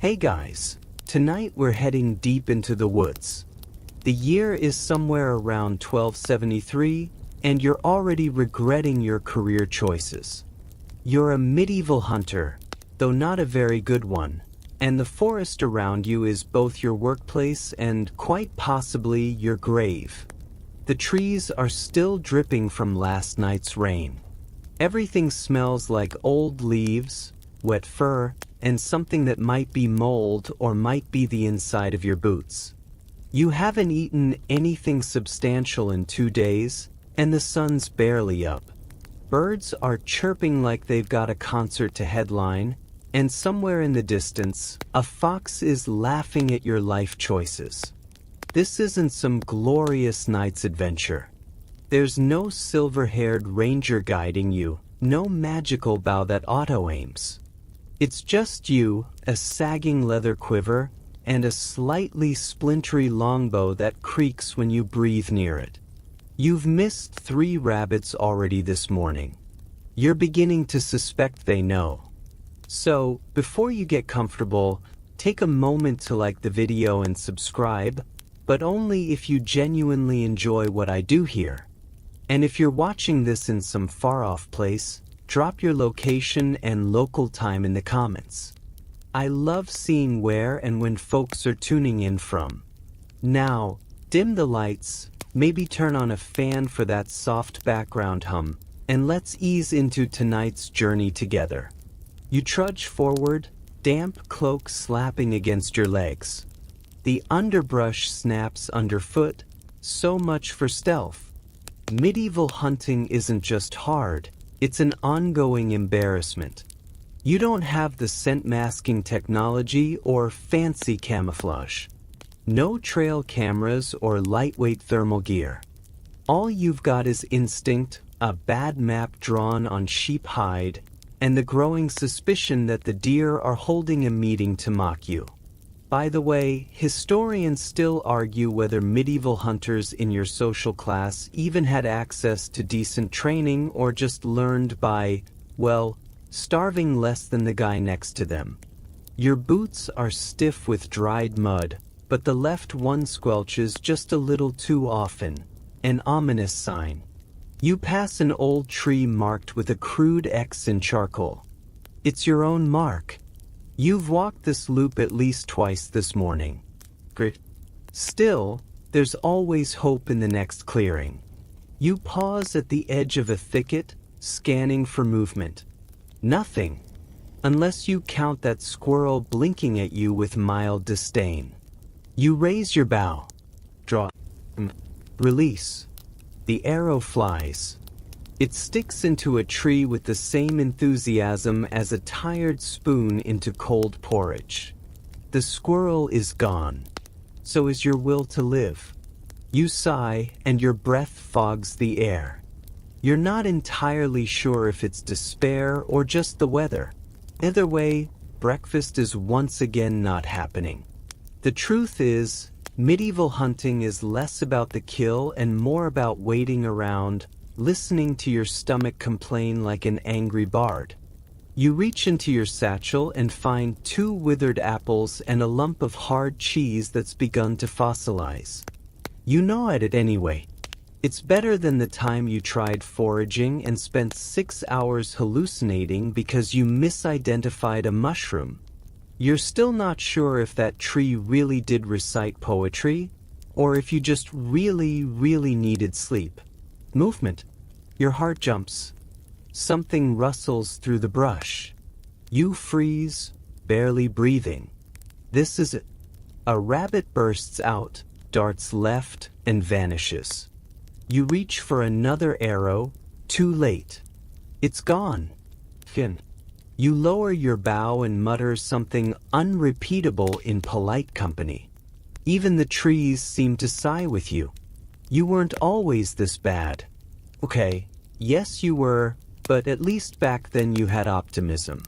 Hey guys, tonight we're heading deep into the woods. The year is somewhere around 1273, and you're already regretting your career choices. You're a medieval hunter, though not a very good one, and the forest around you is both your workplace and, quite possibly, your grave. The trees are still dripping from last night's rain. Everything smells like old leaves, wet fur, and something that might be mold or might be the inside of your boots. You haven't eaten anything substantial in 2 days, and the sun's barely up. Birds are chirping like they've got a concert to headline, and somewhere in the distance, a fox is laughing at your life choices. This isn't some glorious night's adventure. There's no silver-haired ranger guiding you, no magical bow that auto-aims. It's just you, a sagging leather quiver, and a slightly splintery longbow that creaks when you breathe near it. You've missed 3 rabbits already this morning. You're beginning to suspect they know. So, before you get comfortable, take a moment to like the video and subscribe, but only if you genuinely enjoy what I do here. And if you're watching this in some far-off place, drop your location and local time in the comments. I love seeing where and when folks are tuning in from. Now, dim the lights, maybe turn on a fan for that soft background hum, and let's ease into tonight's journey together. You trudge forward, damp cloak slapping against your legs. The underbrush snaps underfoot, so much for stealth. Medieval hunting isn't just hard, it's an ongoing embarrassment. You don't have the scent masking technology or fancy camouflage. No trail cameras or lightweight thermal gear. All you've got is instinct, a bad map drawn on sheep hide, and the growing suspicion that the deer are holding a meeting to mock you. By the way, historians still argue whether medieval hunters in your social class even had access to decent training or just learned by, well, starving less than the guy next to them. Your boots are stiff with dried mud, but the left one squelches just a little too often, an ominous sign. You pass an old tree marked with a crude X in charcoal. It's your own mark. You've walked this loop at least twice this morning. Still, there's always hope in the next clearing. You pause at the edge of a thicket, scanning for movement. Nothing, unless you count that squirrel blinking at you with mild disdain. You raise your bow. Draw. Release. The arrow flies. It sticks into a tree with the same enthusiasm as a tired spoon into cold porridge. The squirrel is gone. So is your will to live. You sigh, and your breath fogs the air. You're not entirely sure if it's despair or just the weather. Either way, breakfast is once again not happening. The truth is, medieval hunting is less about the kill and more about waiting around, listening to your stomach complain like an angry bard. You reach into your satchel and find 2 withered apples and a lump of hard cheese that's begun to fossilize. You gnaw at it anyway. It's better than the time you tried foraging and spent 6 hours hallucinating because you misidentified a mushroom. You're still not sure if that tree really did recite poetry, or if you just really needed sleep. Movement. Your heart jumps. Something rustles through the brush. You freeze, barely breathing. This is it. A rabbit bursts out, darts left, and vanishes. You reach for another arrow, too late. It's gone. Fin. You lower your bow and mutter something unrepeatable in polite company. Even the trees seem to sigh with you. You weren't always this bad. Okay, yes you were, but at least back then you had optimism.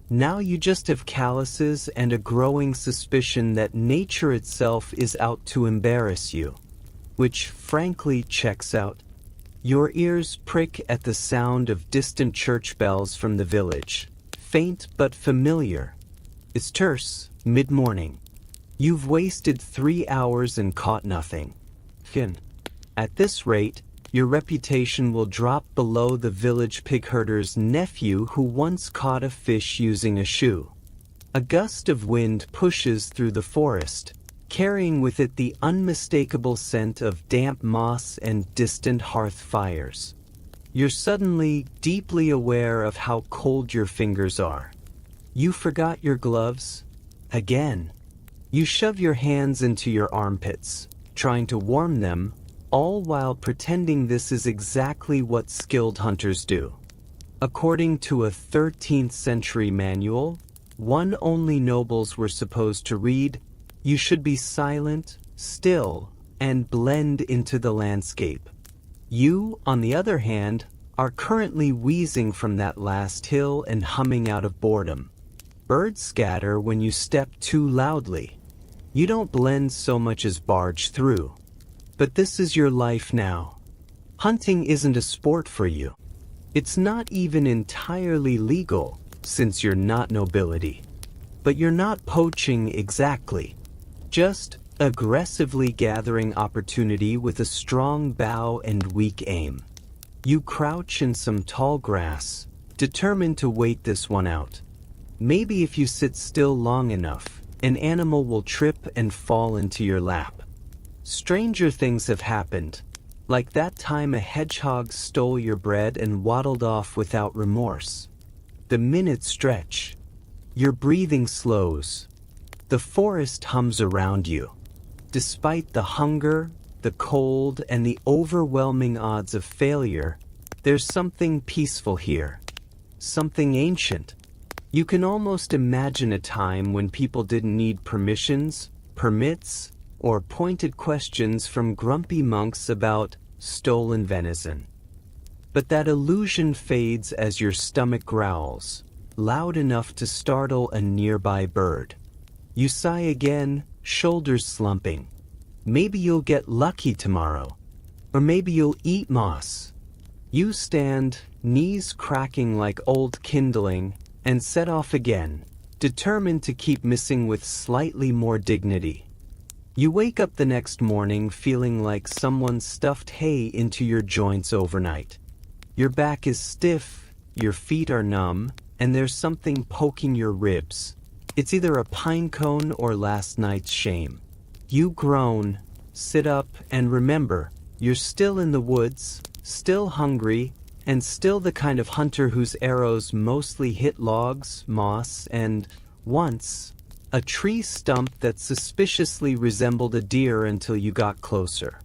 Now you just have calluses and a growing suspicion that nature itself is out to embarrass you. Which frankly checks out. Your ears prick at the sound of distant church bells from the village. Faint but familiar. It's terse, mid-morning. You've wasted 3 hours and caught nothing. At this rate, your reputation will drop below the village pig herder's nephew who once caught a fish using a shoe. A gust of wind pushes through the forest, carrying with it the unmistakable scent of damp moss and distant hearth fires. You're suddenly deeply aware of how cold your fingers are. You forgot your gloves? Again. You shove your hands into your armpits, trying to warm them, all while pretending this is exactly what skilled hunters do. According to a 13th century manual, one only nobles were supposed to read, "You should be silent, still, and blend into the landscape." You, on the other hand, are currently wheezing from that last hill and humming out of boredom. Birds scatter when you step too loudly. You don't blend so much as barge through. But this is your life now. Hunting isn't a sport for you. It's not even entirely legal, since you're not nobility. But you're not poaching exactly. Just aggressively gathering opportunity with a strong bow and weak aim. You crouch in some tall grass, determined to wait this one out. Maybe if you sit still long enough, an animal will trip and fall into your lap. Stranger things have happened, like that time a hedgehog stole your bread and waddled off without remorse. The minutes stretch. Your breathing slows. The forest hums around you. Despite the hunger, the cold, and the overwhelming odds of failure, there's something peaceful here. Something ancient. You can almost imagine a time when people didn't need permissions, permits, or pointed questions from grumpy monks about stolen venison. But that illusion fades as your stomach growls, loud enough to startle a nearby bird. You sigh again, shoulders slumping. Maybe you'll get lucky tomorrow, or maybe you'll eat moss. You stand, knees cracking like old kindling, and set off again, determined to keep missing with slightly more dignity. You wake up the next morning feeling like someone stuffed hay into your joints overnight. Your back is stiff, your feet are numb, and there's something poking your ribs. It's either a pine cone or last night's shame. You groan, sit up, and remember, you're still in the woods, still hungry, and still the kind of hunter whose arrows mostly hit logs, moss, and, once, a tree stump that suspiciously resembled a deer until you got closer.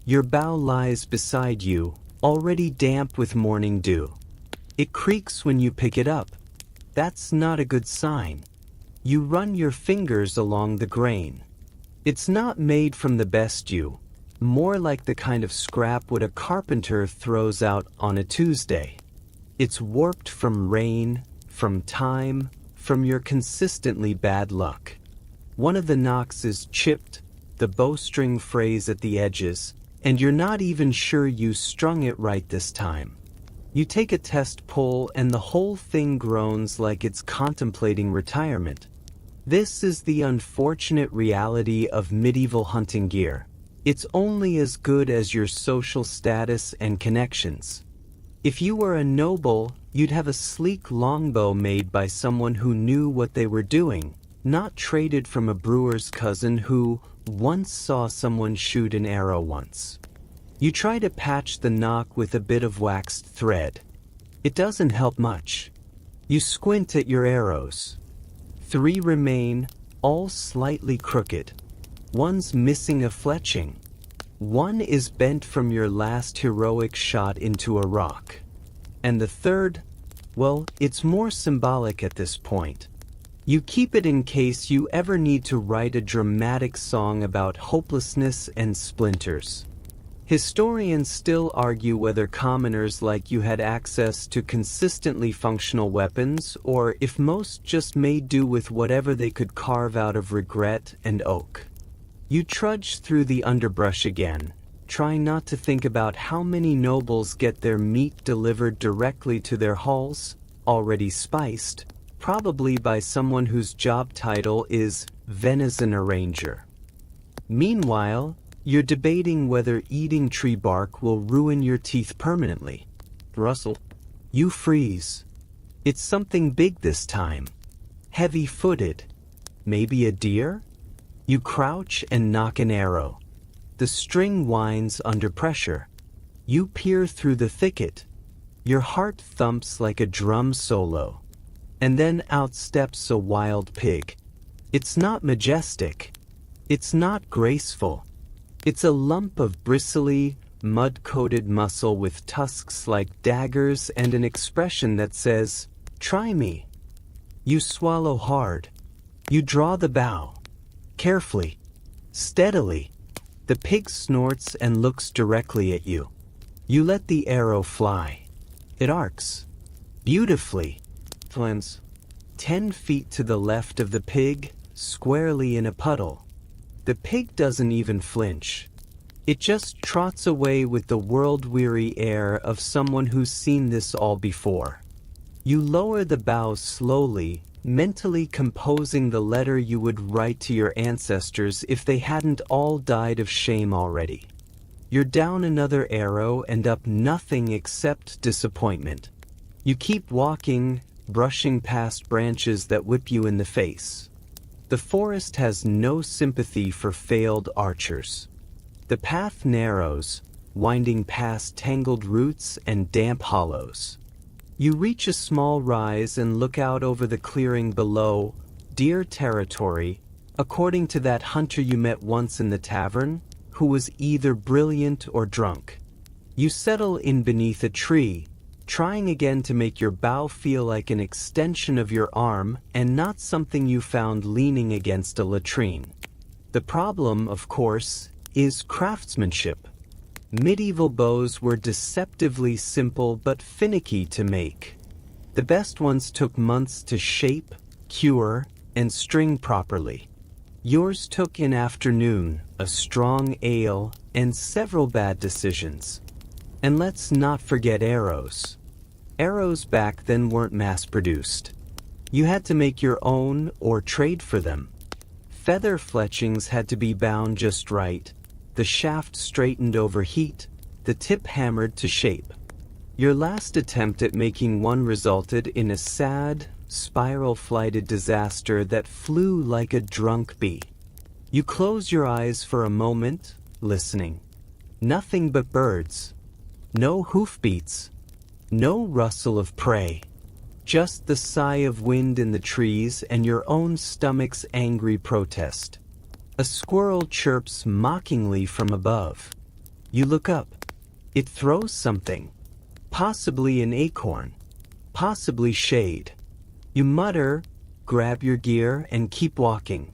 Your bough lies beside you, already damp with morning dew. It creaks when you pick it up. That's not a good sign. You run your fingers along the grain. It's not made from the best yew, more like the kind of scrap wood a carpenter throws out on a Tuesday. It's warped from rain, from time, from your consistently bad luck. One of the knocks is chipped, the bowstring frays at the edges, and you're not even sure you strung it right this time. You take a test pull and the whole thing groans like it's contemplating retirement. This is the unfortunate reality of medieval hunting gear. It's only as good as your social status and connections. If you were a noble, you'd have a sleek longbow made by someone who knew what they were doing, not traded from a brewer's cousin who once saw someone shoot an arrow once. You try to patch the knock with a bit of waxed thread. It doesn't help much. You squint at your arrows. 3 remain, all slightly crooked. One's missing a fletching. One is bent from your last heroic shot into a rock. And the third, well, it's more symbolic at this point. You keep it in case you ever need to write a dramatic song about hopelessness and splinters. Historians still argue whether commoners like you had access to consistently functional weapons, or if most just made do with whatever they could carve out of regret and oak. You trudge through the underbrush again, trying not to think about how many nobles get their meat delivered directly to their halls, already spiced, probably by someone whose job title is venison arranger. Meanwhile, you're debating whether eating tree bark will ruin your teeth permanently. Russell. You freeze. It's something big this time. Heavy-footed. Maybe a deer? You crouch and knock an arrow. The string whines under pressure. You peer through the thicket. Your heart thumps like a drum solo. And then out steps a wild pig. It's not majestic. It's not graceful. It's a lump of bristly, mud-coated muscle with tusks like daggers and an expression that says, "Try me." You swallow hard. You draw the bow. Carefully. Steadily. The pig snorts and looks directly at you. You let the arrow fly. It arcs. Beautifully. Lands 10 feet to the left of the pig, squarely in a puddle. The pig doesn't even flinch. It just trots away with the world-weary air of someone who's seen this all before. You lower the bow slowly, mentally composing the letter you would write to your ancestors if they hadn't all died of shame already. You're down another arrow and up nothing except disappointment. You keep walking, brushing past branches that whip you in the face. The forest has no sympathy for failed archers. The path narrows, winding past tangled roots and damp hollows. You reach a small rise and look out over the clearing below, deer territory, according to that hunter you met once in the tavern, who was either brilliant or drunk. You settle in beneath a tree, trying again to make your bow feel like an extension of your arm and not something you found leaning against a latrine. The problem, of course, is craftsmanship. Medieval bows were deceptively simple but finicky to make. The best ones took months to shape, cure, and string properly. Yours took an afternoon, a strong ale, and several bad decisions. And let's not forget arrows. Arrows back then weren't mass-produced. You had to make your own or trade for them. Feather fletchings had to be bound just right, the shaft straightened over heat, the tip hammered to shape. Your last attempt at making one resulted in a sad, spiral-flighted disaster that flew like a drunk bee. You close your eyes for a moment, listening. Nothing but birds. No hoofbeats. No rustle of prey. Just the sigh of wind in the trees and your own stomach's angry protest. A squirrel chirps mockingly from above. You look up. It throws something. Possibly an acorn. Possibly shade. You mutter, grab your gear, and keep walking.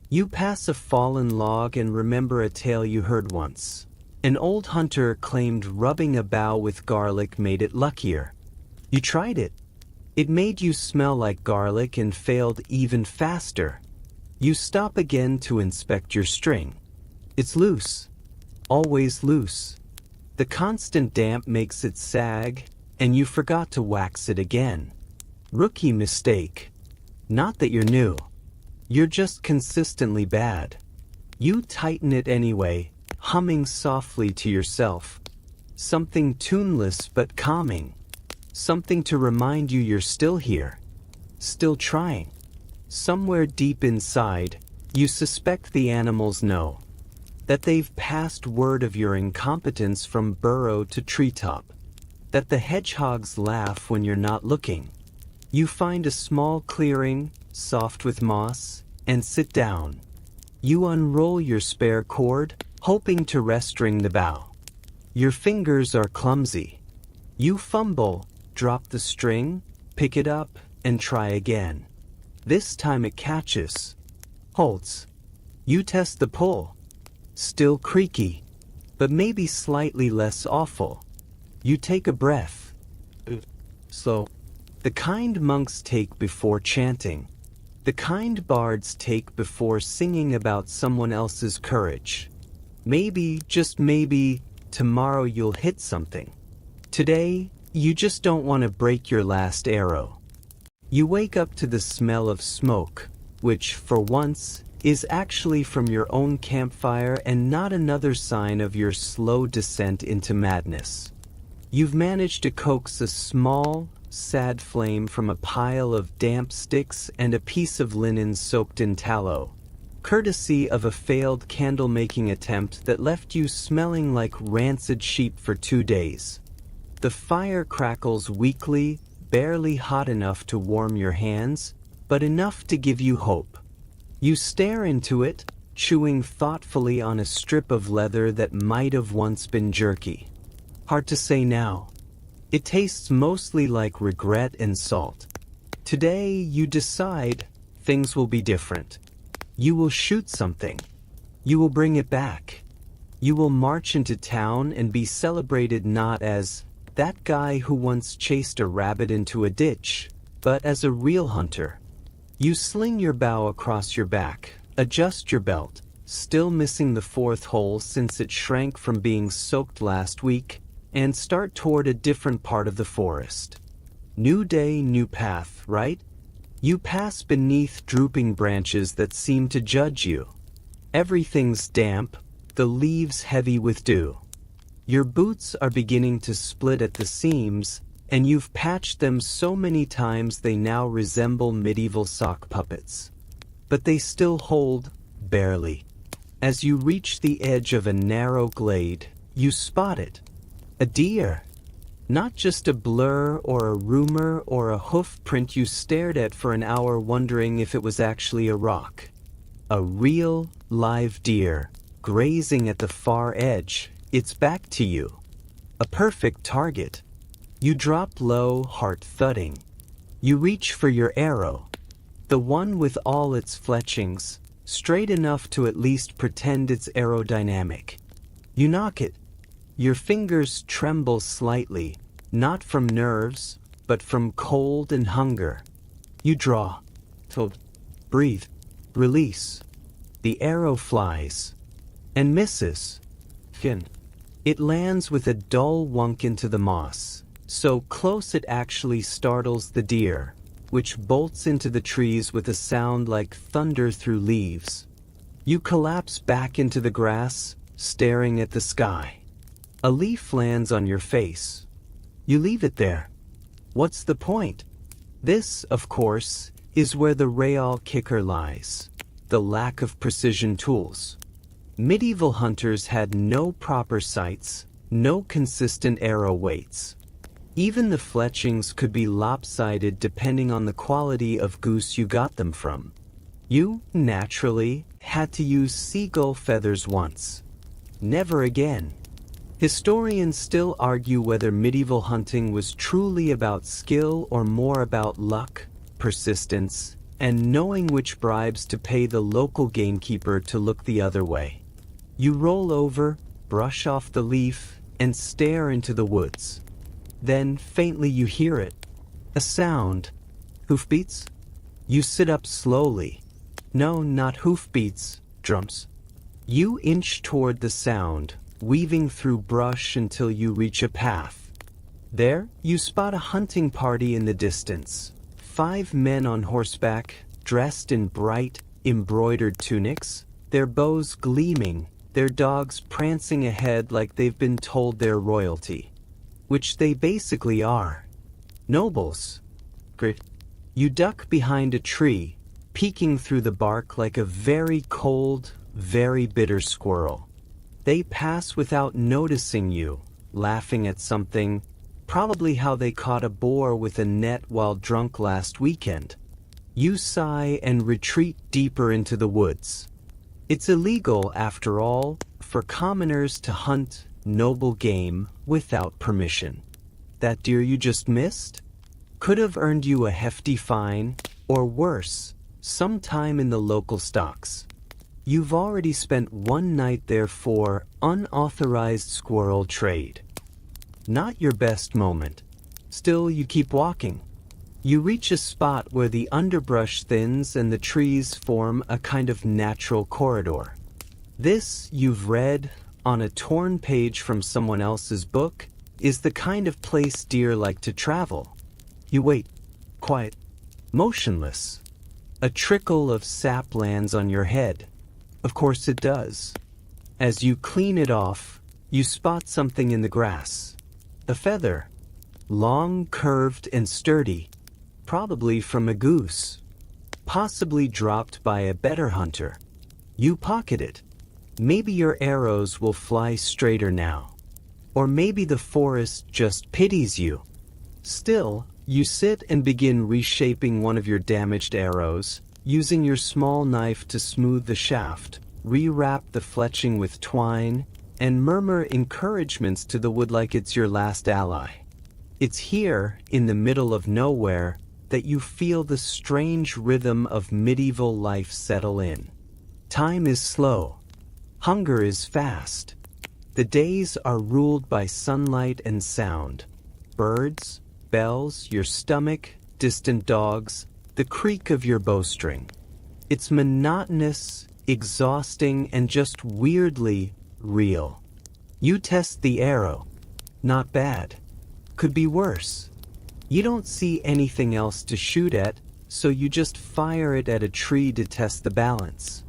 You pass a fallen log and remember a tale you heard once. An old hunter claimed rubbing a bough with garlic made it luckier. You tried it. It made you smell like garlic and failed even faster. You stop again to inspect your string. It's loose. Always loose. The constant damp makes it sag, and you forgot to wax it again. Rookie mistake. Not that you're new. You're just consistently bad. You tighten it anyway, humming softly to yourself. Something tuneless but calming. Something to remind you you're still here. Still trying. Somewhere deep inside, you suspect the animals know. That they've passed word of your incompetence from burrow to treetop. That the hedgehogs laugh when you're not looking. You find a small clearing, soft with moss, and sit down. You unroll your spare cord, hoping to restring the bow. Your fingers are clumsy. You fumble, drop the string, pick it up, and try again. This time it catches. Holds. You test the pull. Still creaky, but maybe slightly less awful. You take a breath. Slow. The kind monks take before chanting. The kind bards take before singing about someone else's courage. Maybe, just maybe, tomorrow you'll hit something. Today, you just don't want to break your last arrow. You wake up to the smell of smoke, which, for once, is actually from your own campfire and not another sign of your slow descent into madness. You've managed to coax a small, sad flame from a pile of damp sticks and a piece of linen soaked in tallow, courtesy of a failed candle-making attempt that left you smelling like rancid sheep for 2 days. The fire crackles weakly, barely hot enough to warm your hands, but enough to give you hope. You stare into it, chewing thoughtfully on a strip of leather that might have once been jerky. Hard to say now. It tastes mostly like regret and salt. Today, you decide things will be different. You will shoot something. You will bring it back. You will march into town and be celebrated not as that guy who once chased a rabbit into a ditch, but as a real hunter. You sling your bow across your back, adjust your belt, still missing the 4th hole since it shrank from being soaked last week, and start toward a different part of the forest. New day, new path, right? You pass beneath drooping branches that seem to judge you. Everything's damp, the leaves heavy with dew. Your boots are beginning to split at the seams, and you've patched them so many times they now resemble medieval sock puppets. But they still hold, barely. As you reach the edge of a narrow glade, you spot it. A deer. Not just a blur or a rumor or a hoof print you stared at for an hour wondering if it was actually a rock. A real, live deer, grazing at the far edge, its back to you. A perfect target. You drop low, heart thudding. You reach for your arrow. The one with all its fletchings, straight enough to at least pretend it's aerodynamic. You knock it. Your fingers tremble slightly, not from nerves, but from cold and hunger. You draw. Breathe. Release. The arrow flies. And misses. It lands with a dull wunk into the moss, so close it actually startles the deer, which bolts into the trees with a sound like thunder through leaves. You collapse back into the grass, staring at the sky. A leaf lands on your face. You leave it there. What's the point? This, of course, is where the real kicker lies: the lack of precision tools. Medieval hunters had no proper sights, no consistent arrow weights. Even the fletchings could be lopsided depending on the quality of goose you got them from. You, naturally, had to use seagull feathers once. Never again. Historians still argue whether medieval hunting was truly about skill or more about luck, persistence, and knowing which bribes to pay the local gamekeeper to look the other way. You roll over, brush off the leaf, and stare into the woods. Then, faintly you hear it. A sound. Hoofbeats? You sit up slowly. No, not hoofbeats, drums. You inch toward the sound, weaving through brush until you reach a path. There, you spot a hunting party in the distance. 5 men on horseback, dressed in bright, embroidered tunics, their bows gleaming, their dogs prancing ahead like they've been told they're royalty. Which they basically are. Nobles. You duck behind a tree, peeking through the bark like a very cold, very bitter squirrel. They pass without noticing you, laughing at something, probably how they caught a boar with a net while drunk last weekend. You sigh and retreat deeper into the woods. It's illegal, after all, for commoners to hunt noble game without permission. That deer you just missed could have earned you a hefty fine, or worse, some time in the local stocks. You've already spent 1 night there for unauthorized squirrel trade. Not your best moment. Still, you keep walking. You reach a spot where the underbrush thins and the trees form a kind of natural corridor. This, you've read, on a torn page from someone else's book, is the kind of place deer like to travel. You wait. Quiet. Motionless. A trickle of sap lands on your head. Of course it does. As you clean it off, you spot something in the grass. A feather. Long, curved, and sturdy. Probably from a goose. Possibly dropped by a better hunter. You pocket it. Maybe your arrows will fly straighter now. Or maybe the forest just pities you. Still, you sit and begin reshaping one of your damaged arrows, using your small knife to smooth the shaft, rewrap the fletching with twine, and murmur encouragements to the wood like it's your last ally. It's here, in the middle of nowhere, that you feel the strange rhythm of medieval life settle in. Time is slow. Hunger is fast. The days are ruled by sunlight and sound. Birds, bells, your stomach, distant dogs, the creak of your bowstring. It's monotonous, exhausting, and just weirdly real. You test the arrow. Not bad. Could be worse. You don't see anything else to shoot at, so you just fire it at a tree to test the balance.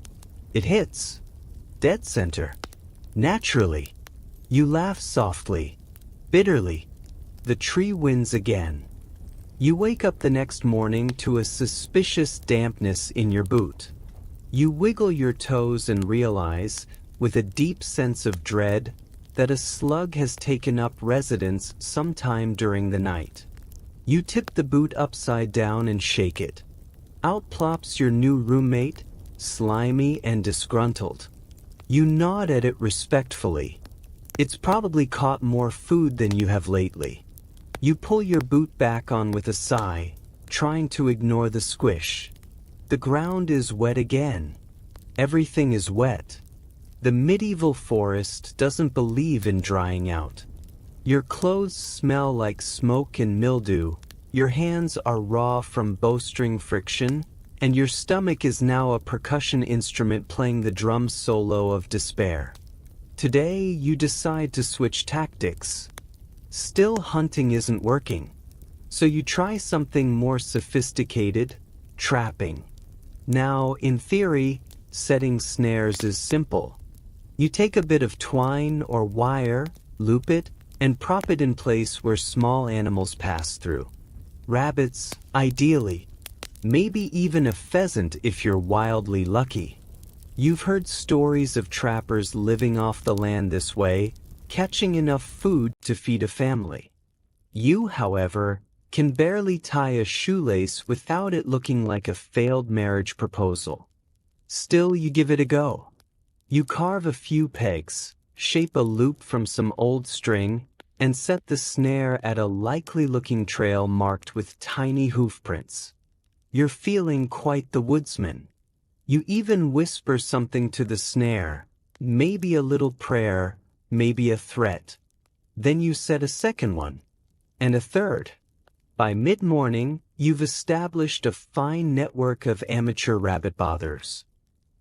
It hits. Dead center. Naturally. You laugh softly. Bitterly. The tree wins again. You wake up the next morning to a suspicious dampness in your boot. You wiggle your toes and realize, with a deep sense of dread, that a slug has taken up residence sometime during the night. You tip the boot upside down and shake it. Out plops your new roommate, slimy and disgruntled. You nod at it respectfully. It's probably caught more food than you have lately. You pull your boot back on with a sigh, trying to ignore the squish. The ground is wet again. Everything is wet. The medieval forest doesn't believe in drying out. Your clothes smell like smoke and mildew, your hands are raw from bowstring friction, and your stomach is now a percussion instrument playing the drum solo of despair. Today, you decide to switch tactics. Still, hunting isn't working. So you try something more sophisticated, trapping. Now, in theory, setting snares is simple. You take a bit of twine or wire, loop it, and prop it in place where small animals pass through. Rabbits, ideally. Maybe even a pheasant if you're wildly lucky. You've heard stories of trappers living off the land this way, catching enough food to feed a family. You, however, can barely tie a shoelace without it looking like a failed marriage proposal. Still, you give it a go. You carve a few pegs, shape a loop from some old string, and set the snare at a likely-looking trail marked with tiny hoofprints. You're feeling quite the woodsman. You even whisper something to the snare, maybe a little prayer, maybe a threat. Then you set a second one, and a third. By mid-morning, you've established a fine network of amateur rabbit bothers.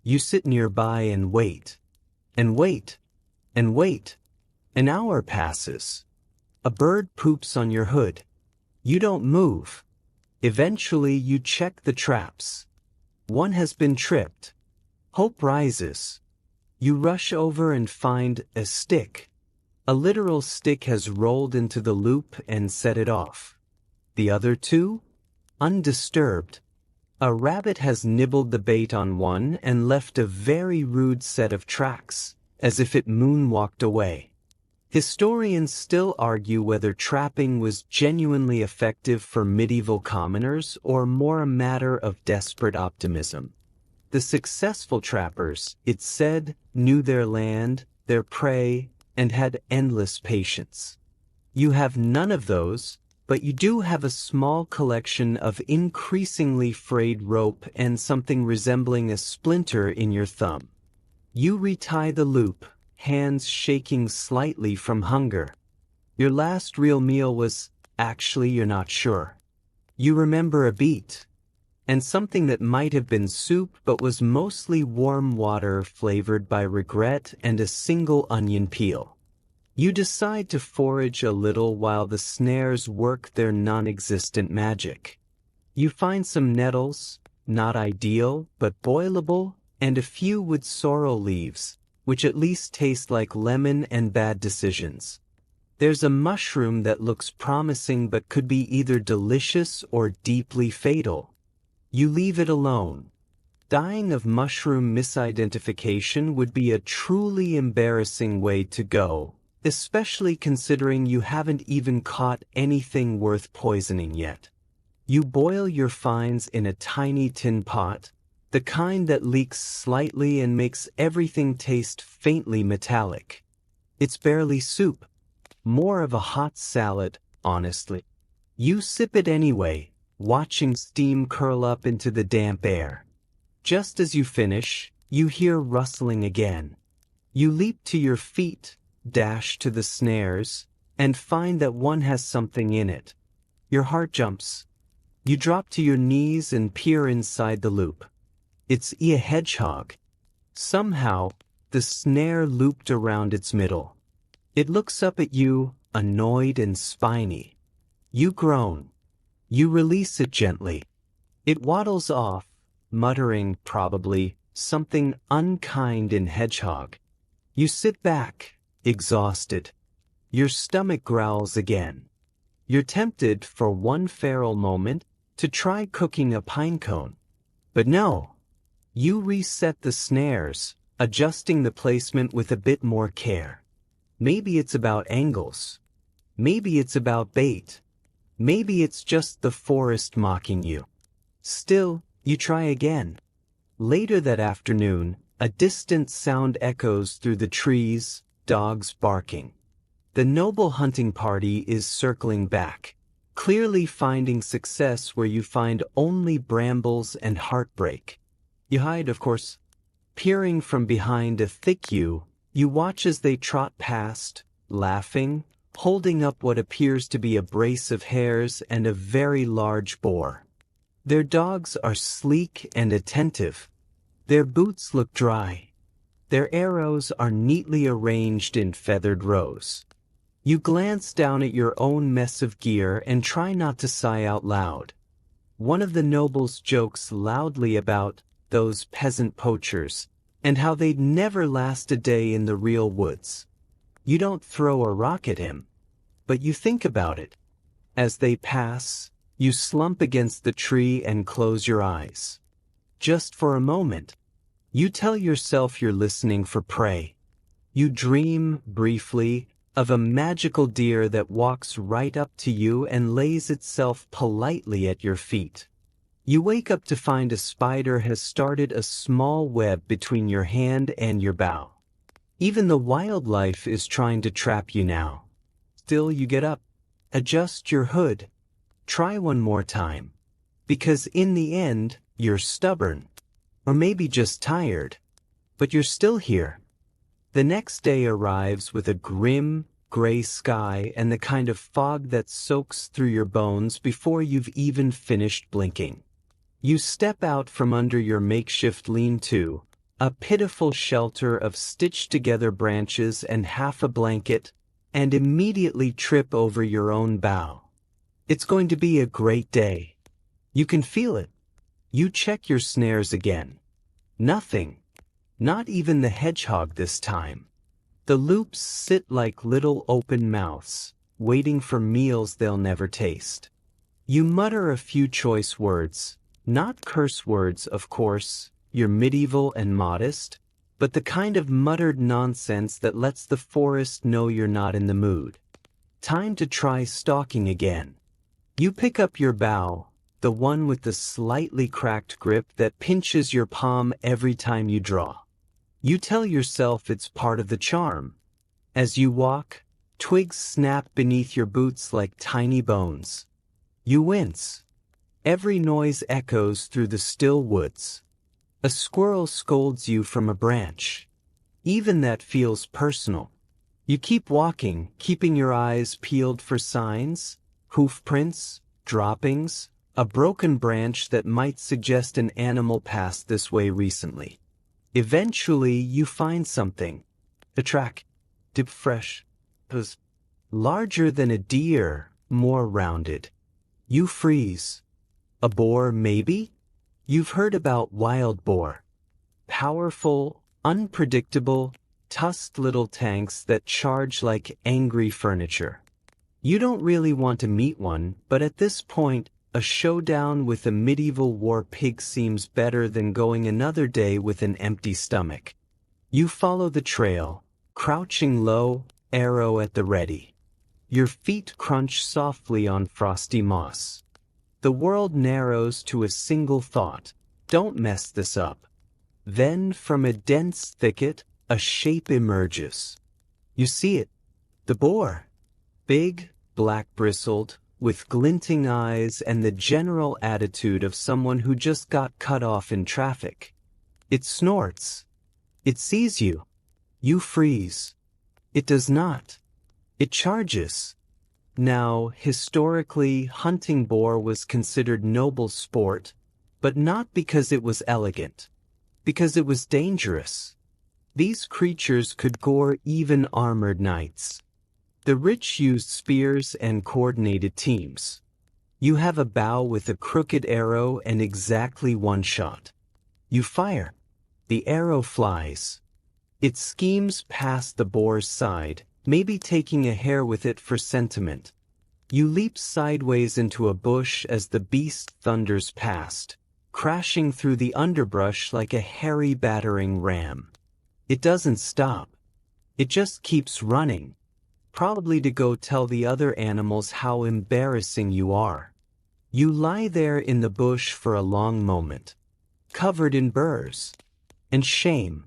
You sit nearby and wait, and wait, and wait. An hour passes. A bird poops on your hood. You don't move. Eventually, you check the traps. One has been tripped. Hope rises. You rush over and find a stick. A literal stick has rolled into the loop and set it off. The other two? Undisturbed. A rabbit has nibbled the bait on one and left a very rude set of tracks, as if it moonwalked away. Historians still argue whether trapping was genuinely effective for medieval commoners or more a matter of desperate optimism. The successful trappers, it's said, knew their land, their prey, and had endless patience. You have none of those, but you do have a small collection of increasingly frayed rope and something resembling a splinter in your thumb. You retie the loop, hands shaking slightly from hunger. Your last real meal was, actually you're not sure. You remember a beet, and something that might have been soup but was mostly warm water flavored by regret and a single onion peel. You decide to forage a little while the snares work their non-existent magic. You find some nettles, not ideal, but boilable, and a few with sorrel leaves, which at least taste like lemon and bad decisions. There's a mushroom that looks promising but could be either delicious or deeply fatal. You leave it alone. Dying of mushroom misidentification would be a truly embarrassing way to go, especially considering you haven't even caught anything worth poisoning yet. You boil your finds in a tiny tin pot, the kind that leaks slightly and makes everything taste faintly metallic. It's barely soup, more of a hot salad, honestly. You sip it anyway, watching steam curl up into the damp air. Just as you finish, you hear rustling again. You leap to your feet, dash to the snares, and find that one has something in it. Your heart jumps. You drop to your knees and peer inside the loop. It's a hedgehog. Somehow, the snare looped around its middle. It looks up at you, annoyed and spiny. You groan. You release it gently. It waddles off, muttering, probably, something unkind in hedgehog. You sit back, exhausted. Your stomach growls again. You're tempted, for one feral moment, to try cooking a pine cone. But no. You reset the snares, adjusting the placement with a bit more care. Maybe it's about angles. Maybe it's about bait. Maybe it's just the forest mocking you. Still, you try again. Later that afternoon, a distant sound echoes through the trees, dogs barking. The noble hunting party is circling back, clearly finding success where you find only brambles and heartbreak. You hide, of course. Peering from behind a thick yew, you watch as they trot past, laughing, holding up what appears to be a brace of hares and a very large boar. Their dogs are sleek and attentive. Their boots look dry. Their arrows are neatly arranged in feathered rows. You glance down at your own mess of gear and try not to sigh out loud. One of the nobles jokes loudly about those peasant poachers and how they'd never last a day in the real woods. You don't throw a rock at him, but you think about it. As they pass, you slump against the tree and close your eyes. Just for a moment, you tell yourself you're listening for prey. You dream, briefly, of a magical deer that walks right up to you and lays itself politely at your feet. You wake up to find a spider has started a small web between your hand and your bow. Even the wildlife is trying to trap you now. Still, you get up, adjust your hood, try one more time. Because in the end, you're stubborn. Or maybe just tired. But you're still here. The next day arrives with a grim, gray sky and the kind of fog that soaks through your bones before you've even finished blinking. You step out from under your makeshift lean-to, a pitiful shelter of stitched-together branches and half a blanket, and immediately trip over your own bough. It's going to be a great day. You can feel it. You check your snares again. Nothing. Not even the hedgehog this time. The loops sit like little open mouths, waiting for meals they'll never taste. You mutter a few choice words, not curse words, of course, you're medieval and modest, but the kind of muttered nonsense that lets the forest know you're not in the mood. Time to try stalking again. You pick up your bow, the one with the slightly cracked grip that pinches your palm every time you draw. You tell yourself it's part of the charm. As you walk, twigs snap beneath your boots like tiny bones. You wince. Every noise echoes through the still woods. A squirrel scolds you from a branch. Even that feels personal. You keep walking, keeping your eyes peeled for signs, hoof prints, droppings, a broken branch that might suggest an animal passed this way recently. Eventually, you find something. A track, dip fresh, was larger than a deer, more rounded. You freeze. A boar, maybe? You've heard about wild boar. Powerful, unpredictable, tusked little tanks that charge like angry furniture. You don't really want to meet one, but at this point, a showdown with a medieval war pig seems better than going another day with an empty stomach. You follow the trail, crouching low, arrow at the ready. Your feet crunch softly on frosty moss. The world narrows to a single thought: don't mess this up. Then, from a dense thicket, a shape emerges. You see it, the boar. Big, black-bristled, with glinting eyes and the general attitude of someone who just got cut off in traffic. It snorts. It sees you. You freeze. It does not. It charges. Now, historically, hunting boar was considered noble sport, but not because it was elegant, because it was dangerous. These creatures could gore even armored knights. The rich used spears and coordinated teams. You have a bow with a crooked arrow and exactly one shot. You fire. The arrow flies. It schemes past the boar's side, maybe taking a hare with it for sentiment. You leap sideways into a bush as the beast thunders past, crashing through the underbrush like a hairy battering ram. It doesn't stop. It just keeps running, probably to go tell the other animals how embarrassing you are. You lie there in the bush for a long moment, covered in burrs and shame.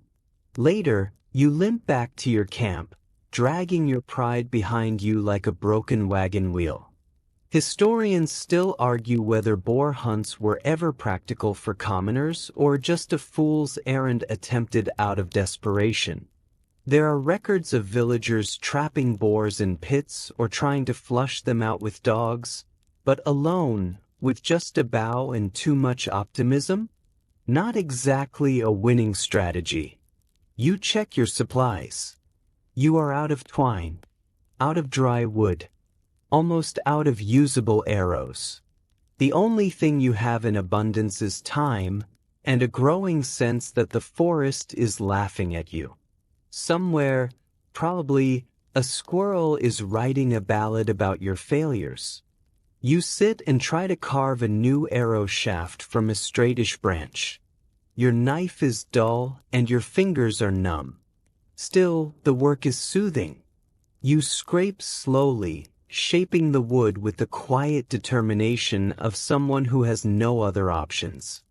Later, you limp back to your camp, dragging your pride behind you like a broken wagon wheel. Historians still argue whether boar hunts were ever practical for commoners or just a fool's errand attempted out of desperation. There are records of villagers trapping boars in pits or trying to flush them out with dogs, but alone, with just a bow and too much optimism? Not exactly a winning strategy. You check your supplies. You are out of twine, out of dry wood, almost out of usable arrows. The only thing you have in abundance is time and a growing sense that the forest is laughing at you. Somewhere, probably, a squirrel is writing a ballad about your failures. You sit and try to carve a new arrow shaft from a straightish branch. Your knife is dull and your fingers are numb. Still, the work is soothing. You scrape slowly, shaping the wood with the quiet determination of someone who has no other options.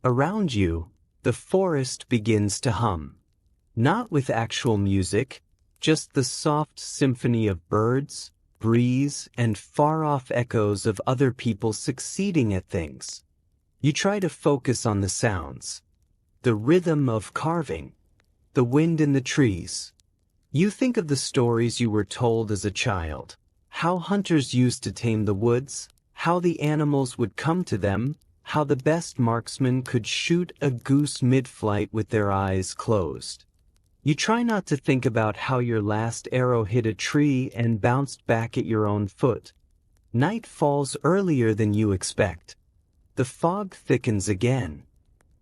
Around you, the forest begins to hum. Not with actual music, just the soft symphony of birds, breeze, and far-off echoes of other people succeeding at things. You try to focus on the sounds, the rhythm of carving, the wind in the trees. You think of the stories you were told as a child, how hunters used to tame the woods, how the animals would come to them, how the best marksmen could shoot a goose mid-flight with their eyes closed. You try not to think about how your last arrow hit a tree and bounced back at your own foot. Night falls earlier than you expect. The fog thickens again.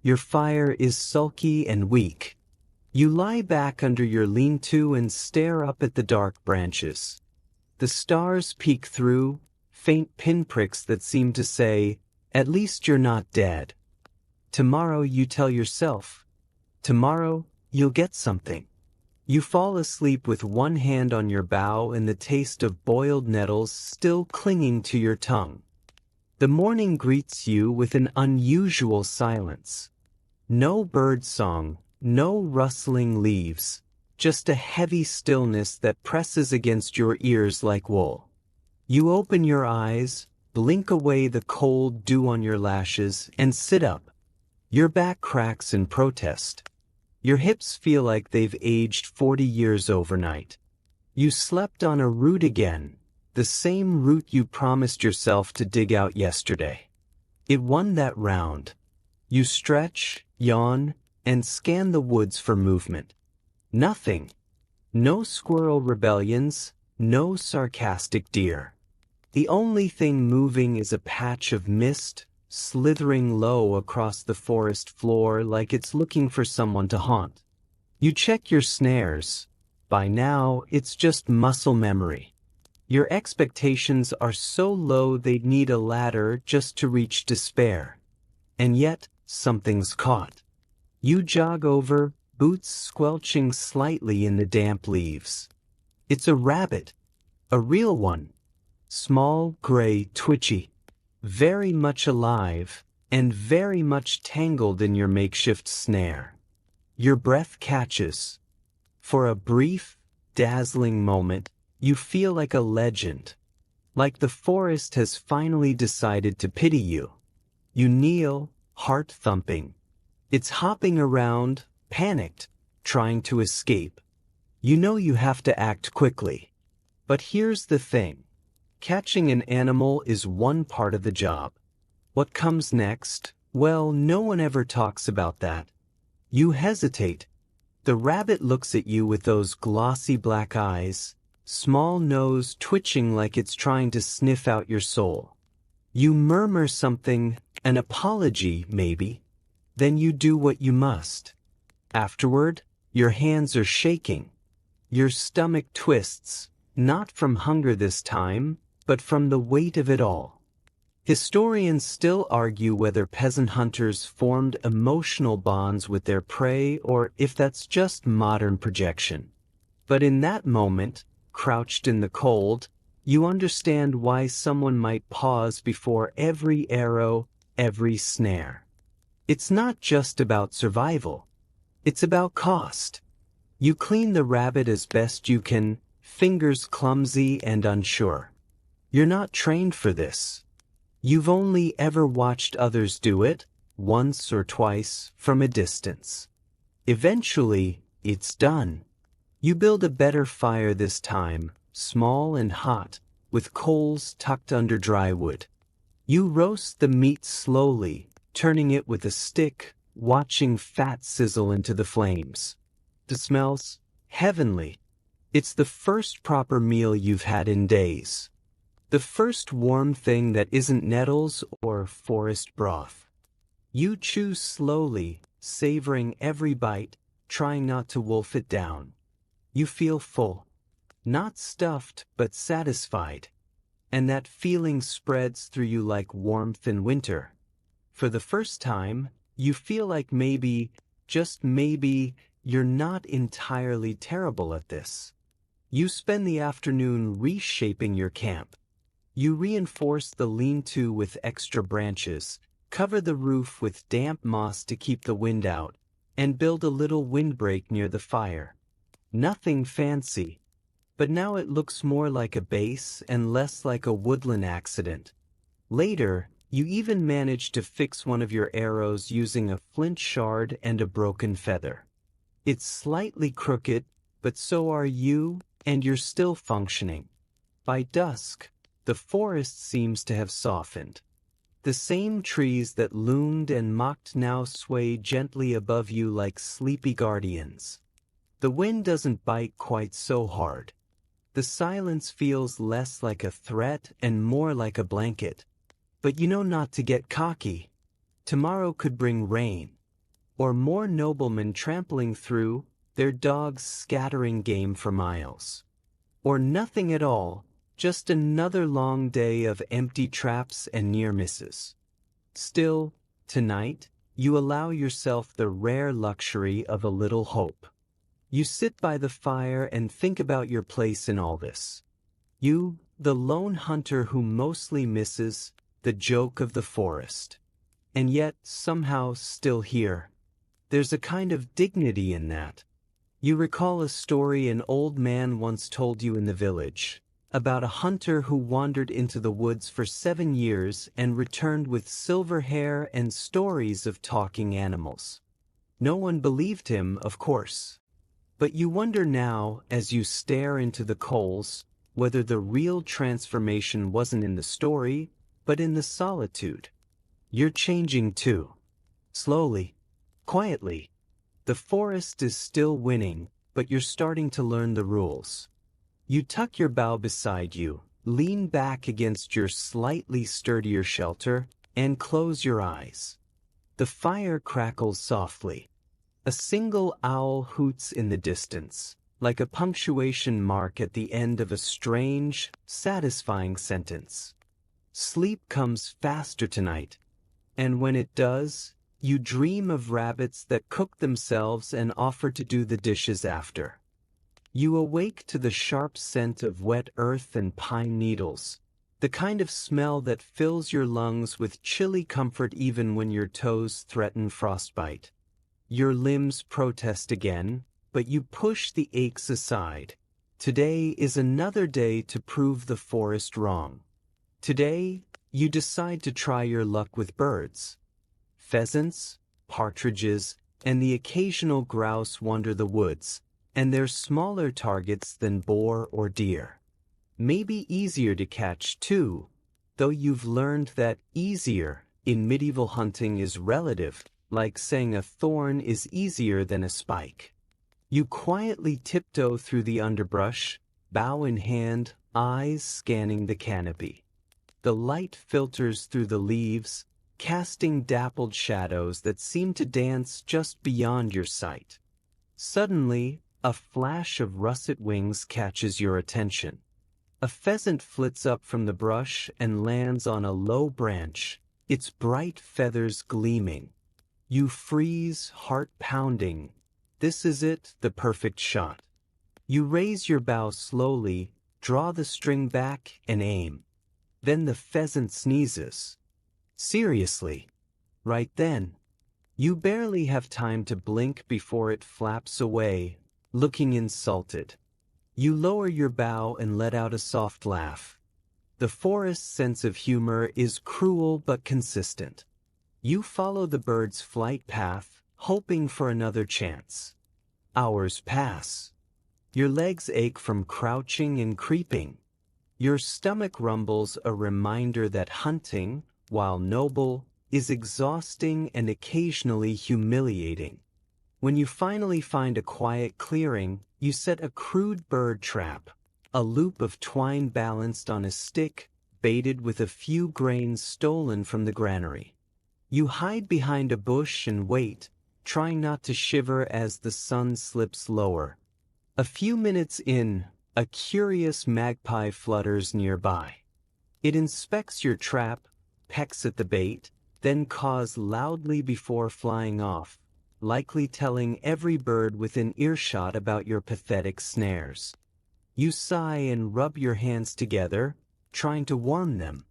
Your fire is sulky and weak. You lie back under your lean-to and stare up at the dark branches. The stars peek through, faint pinpricks that seem to say, "At least you're not dead." Tomorrow, you tell yourself. Tomorrow, you'll get something. You fall asleep with one hand on your bow and the taste of boiled nettles still clinging to your tongue. The morning greets you with an unusual silence. No bird song, no rustling leaves, just a heavy stillness that presses against your ears like wool. You open your eyes, blink away the cold dew on your lashes, and sit up. Your back cracks in protest. Your hips feel like they've aged 40 years overnight. You slept on a root again, the same root you promised yourself to dig out yesterday. It won that round. You stretch, yawn, and scan the woods for movement. Nothing. No squirrel rebellions, no sarcastic deer. The only thing moving is a patch of mist, slithering low across the forest floor like it's looking for someone to haunt. You check your snares. By now, it's just muscle memory. Your expectations are so low they'd need a ladder just to reach despair. And yet, something's caught. You jog over, boots squelching slightly in the damp leaves. It's a rabbit. A real one. Small, gray, twitchy. Very much alive, and very much tangled in your makeshift snare. Your breath catches. For a brief, dazzling moment, you feel like a legend. Like the forest has finally decided to pity you. You kneel, heart thumping. It's hopping around, panicked, trying to escape. You know you have to act quickly. But here's the thing. Catching an animal is one part of the job. What comes next? Well, no one ever talks about that. You hesitate. The rabbit looks at you with those glossy black eyes, small nose twitching like it's trying to sniff out your soul. You murmur something, an apology, maybe. Then you do what you must. Afterward, your hands are shaking. Your stomach twists, not from hunger this time, but from the weight of it all. Historians still argue whether peasant hunters formed emotional bonds with their prey or if that's just modern projection. But in that moment, crouched in the cold, you understand why someone might pause before every arrow, every snare. It's not just about survival. It's about cost. You clean the rabbit as best you can, fingers clumsy and unsure. You're not trained for this. You've only ever watched others do it, once or twice, from a distance. Eventually, it's done. You build a better fire this time, small and hot, with coals tucked under dry wood. You roast the meat slowly, turning it with a stick, watching fat sizzle into the flames. It smells heavenly. It's the first proper meal you've had in days. The first warm thing that isn't nettles or forest broth. You chew slowly, savoring every bite, trying not to wolf it down. You feel full. Not stuffed, but satisfied. And that feeling spreads through you like warmth in winter. For the first time, you feel like maybe, just maybe, you're not entirely terrible at this. You spend the afternoon reshaping your camp. You reinforce the lean-to with extra branches, cover the roof with damp moss to keep the wind out, and build a little windbreak near the fire. Nothing fancy, but now it looks more like a base and less like a woodland accident. Later, you even manage to fix one of your arrows using a flint shard and a broken feather. It's slightly crooked, but so are you, and you're still functioning. By dusk, the forest seems to have softened. The same trees that loomed and mocked now sway gently above you like sleepy guardians. The wind doesn't bite quite so hard. The silence feels less like a threat and more like a blanket. But you know not to get cocky. Tomorrow could bring rain, or more noblemen trampling through, their dogs scattering game for miles. Or nothing at all, just another long day of empty traps and near misses. Still, tonight, you allow yourself the rare luxury of a little hope. You sit by the fire and think about your place in all this. You, the lone hunter who mostly misses, the joke of the forest. And yet, somehow, still here. There's a kind of dignity in that. You recall a story an old man once told you in the village, about a hunter who wandered into the woods for 7 years and returned with silver hair and stories of talking animals. No one believed him, of course. But you wonder now, as you stare into the coals, whether the real transformation wasn't in the story, but in the solitude. You're changing too. Slowly, quietly. The forest is still winning, but you're starting to learn the rules. You tuck your bough beside you, lean back against your slightly sturdier shelter, and close your eyes. The fire crackles softly. A single owl hoots in the distance, like a punctuation mark at the end of a strange, satisfying sentence. Sleep comes faster tonight, and when it does, you dream of rabbits that cook themselves and offer to do the dishes after. You awake to the sharp scent of wet earth and pine needles, the kind of smell that fills your lungs with chilly comfort even when your toes threaten frostbite. Your limbs protest again, but you push the aches aside. Today is another day to prove the forest wrong. Today, you decide to try your luck with birds. Pheasants, partridges, and the occasional grouse wander the woods, and they're smaller targets than boar or deer. Maybe easier to catch too, though you've learned that easier in medieval hunting is relative, like saying a thorn is easier than a spike. You quietly tiptoe through the underbrush, bow in hand, eyes scanning the canopy. The light filters through the leaves, casting dappled shadows that seem to dance just beyond your sight. Suddenly, a flash of russet wings catches your attention. A pheasant flits up from the brush and lands on a low branch, its bright feathers gleaming. You freeze, heart pounding. This is it, the perfect shot. You raise your bow slowly, draw the string back, and aim. Then the pheasant sneezes. Seriously. Right then. You barely have time to blink before it flaps away, looking insulted. You lower your bow and let out a soft laugh. The forest's sense of humor is cruel but consistent. You follow the bird's flight path, hoping for another chance. Hours pass. Your legs ache from crouching and creeping. Your stomach rumbles, a reminder that hunting, while noble, is exhausting and occasionally humiliating. When you finally find a quiet clearing, you set a crude bird trap, a loop of twine balanced on a stick, baited with a few grains stolen from the granary. You hide behind a bush and wait, trying not to shiver as the sun slips lower. A few minutes in, a curious magpie flutters nearby. It inspects your trap, pecks at the bait, then caws loudly before flying off, likely telling every bird within earshot about your pathetic snares. You sigh and rub your hands together, trying to warn them.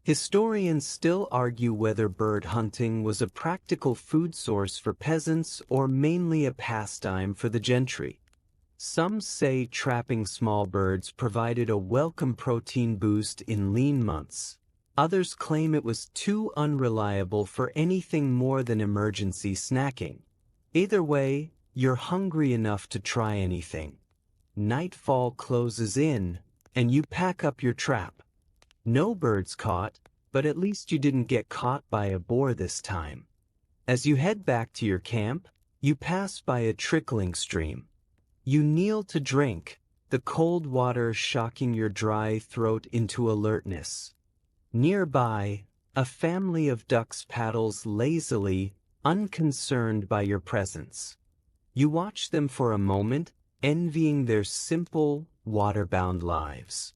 Historians still argue whether bird hunting was a practical food source for peasants or mainly a pastime for the gentry. Some say trapping small birds provided a welcome protein boost in lean months. Others claim it was too unreliable for anything more than emergency snacking. Either way, you're hungry enough to try anything. Nightfall closes in, and you pack up your trap. No birds caught, but at least you didn't get caught by a boar this time. As you head back to your camp, you pass by a trickling stream. You kneel to drink, the cold water shocking your dry throat into alertness. Nearby, a family of ducks paddles lazily, unconcerned by your presence. You watch them for a moment, envying their simple, water-bound lives.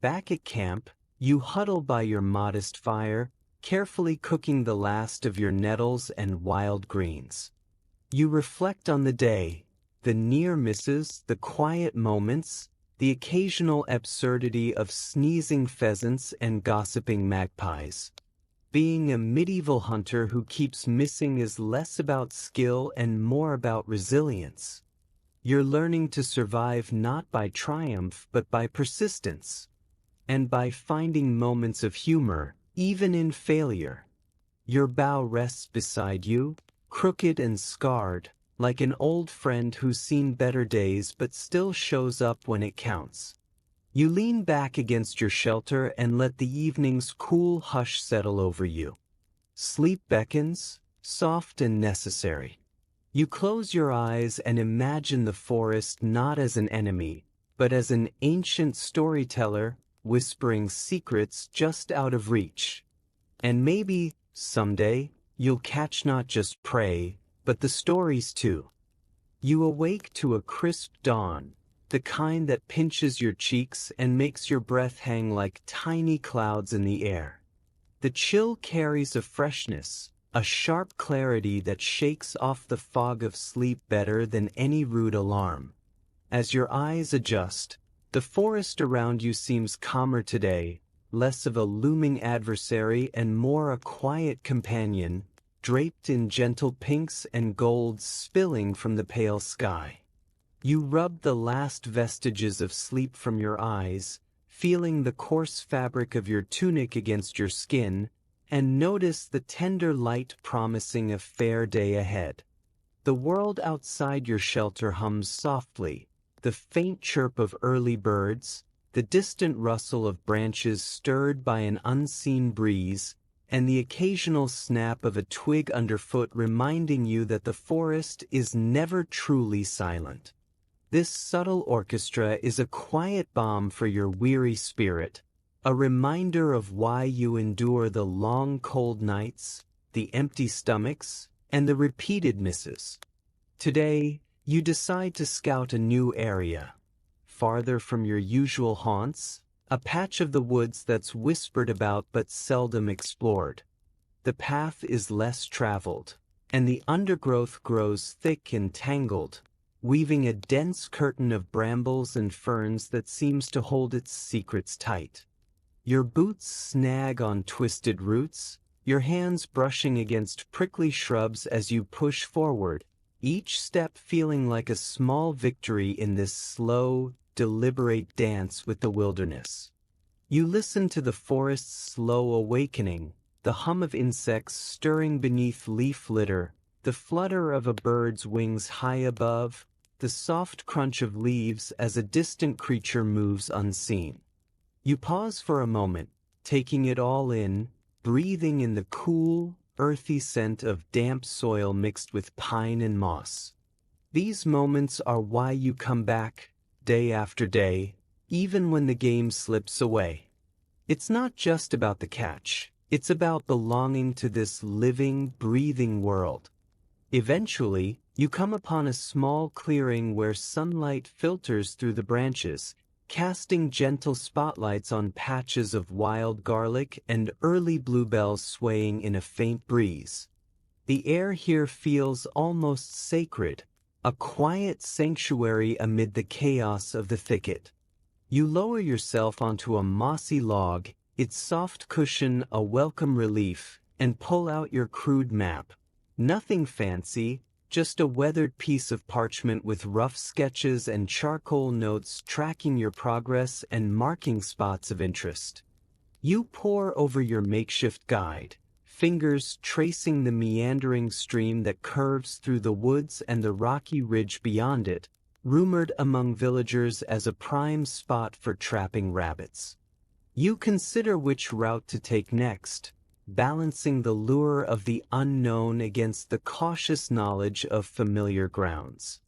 Back at camp, you huddle by your modest fire, carefully cooking the last of your nettles and wild greens. You reflect on the day, the near misses, the quiet moments, the occasional absurdity of sneezing pheasants and gossiping magpies. Being a medieval hunter who keeps missing is less about skill and more about resilience. You're learning to survive not by triumph but by persistence, and by finding moments of humor, even in failure. Your bow rests beside you, crooked and scarred, like an old friend who's seen better days but still shows up when it counts. You lean back against your shelter and let the evening's cool hush settle over you. Sleep beckons, soft and necessary. You close your eyes and imagine the forest not as an enemy, but as an ancient storyteller, whispering secrets just out of reach. And maybe, someday, you'll catch not just prey, but the stories too. You awake to a crisp dawn, the kind that pinches your cheeks and makes your breath hang like tiny clouds in the air. The chill carries a freshness, a sharp clarity that shakes off the fog of sleep better than any rude alarm. As your eyes adjust, the forest around you seems calmer today, less of a looming adversary and more a quiet companion, draped in gentle pinks and golds spilling from the pale sky. You rub the last vestiges of sleep from your eyes, feeling the coarse fabric of your tunic against your skin, and notice the tender light promising a fair day ahead. The world outside your shelter hums softly, the faint chirp of early birds, the distant rustle of branches stirred by an unseen breeze, and the occasional snap of a twig underfoot reminding you that the forest is never truly silent. This subtle orchestra is a quiet balm for your weary spirit, a reminder of why you endure the long cold nights, the empty stomachs, and the repeated misses. Today, you decide to scout a new area, farther from your usual haunts, a patch of the woods that's whispered about but seldom explored. The path is less traveled, and the undergrowth grows thick and tangled, weaving a dense curtain of brambles and ferns that seems to hold its secrets tight. Your boots snag on twisted roots, your hands brushing against prickly shrubs as you push forward, each step feeling like a small victory in this slow, deliberate dance with the wilderness. You listen to the forest's slow awakening, the hum of insects stirring beneath leaf litter, the flutter of a bird's wings high above, the soft crunch of leaves as a distant creature moves unseen. You pause for a moment, taking it all in, breathing in the cool, earthy scent of damp soil mixed with pine and moss. These moments are why you come back, day after day, even when the game slips away. It's not just about the catch, it's about belonging to this living, breathing world. Eventually, you come upon a small clearing where sunlight filters through the branches, casting gentle spotlights on patches of wild garlic and early bluebells swaying in a faint breeze. The air here feels almost sacred, a quiet sanctuary amid the chaos of the thicket. You lower yourself onto a mossy log, its soft cushion a welcome relief, and pull out your crude map. Nothing fancy, just a weathered piece of parchment with rough sketches and charcoal notes tracking your progress and marking spots of interest. You pore over your makeshift guide, fingers tracing the meandering stream that curves through the woods and the rocky ridge beyond it, rumored among villagers as a prime spot for trapping rabbits. You consider which route to take next, balancing the lure of the unknown against the cautious knowledge of familiar grounds.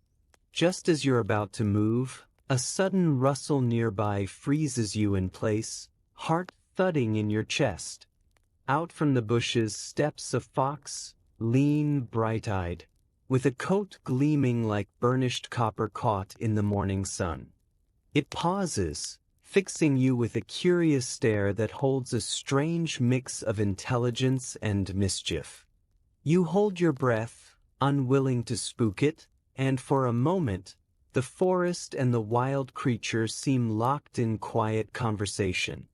Just as you're about to move, a sudden rustle nearby freezes you in place, heart thudding in your chest. Out from the bushes steps a fox, lean, bright-eyed, with a coat gleaming like burnished copper caught in the morning sun. It pauses, fixing you with a curious stare that holds a strange mix of intelligence and mischief. You hold your breath, unwilling to spook it, and for a moment, the forest and the wild creature seem locked in quiet conversation.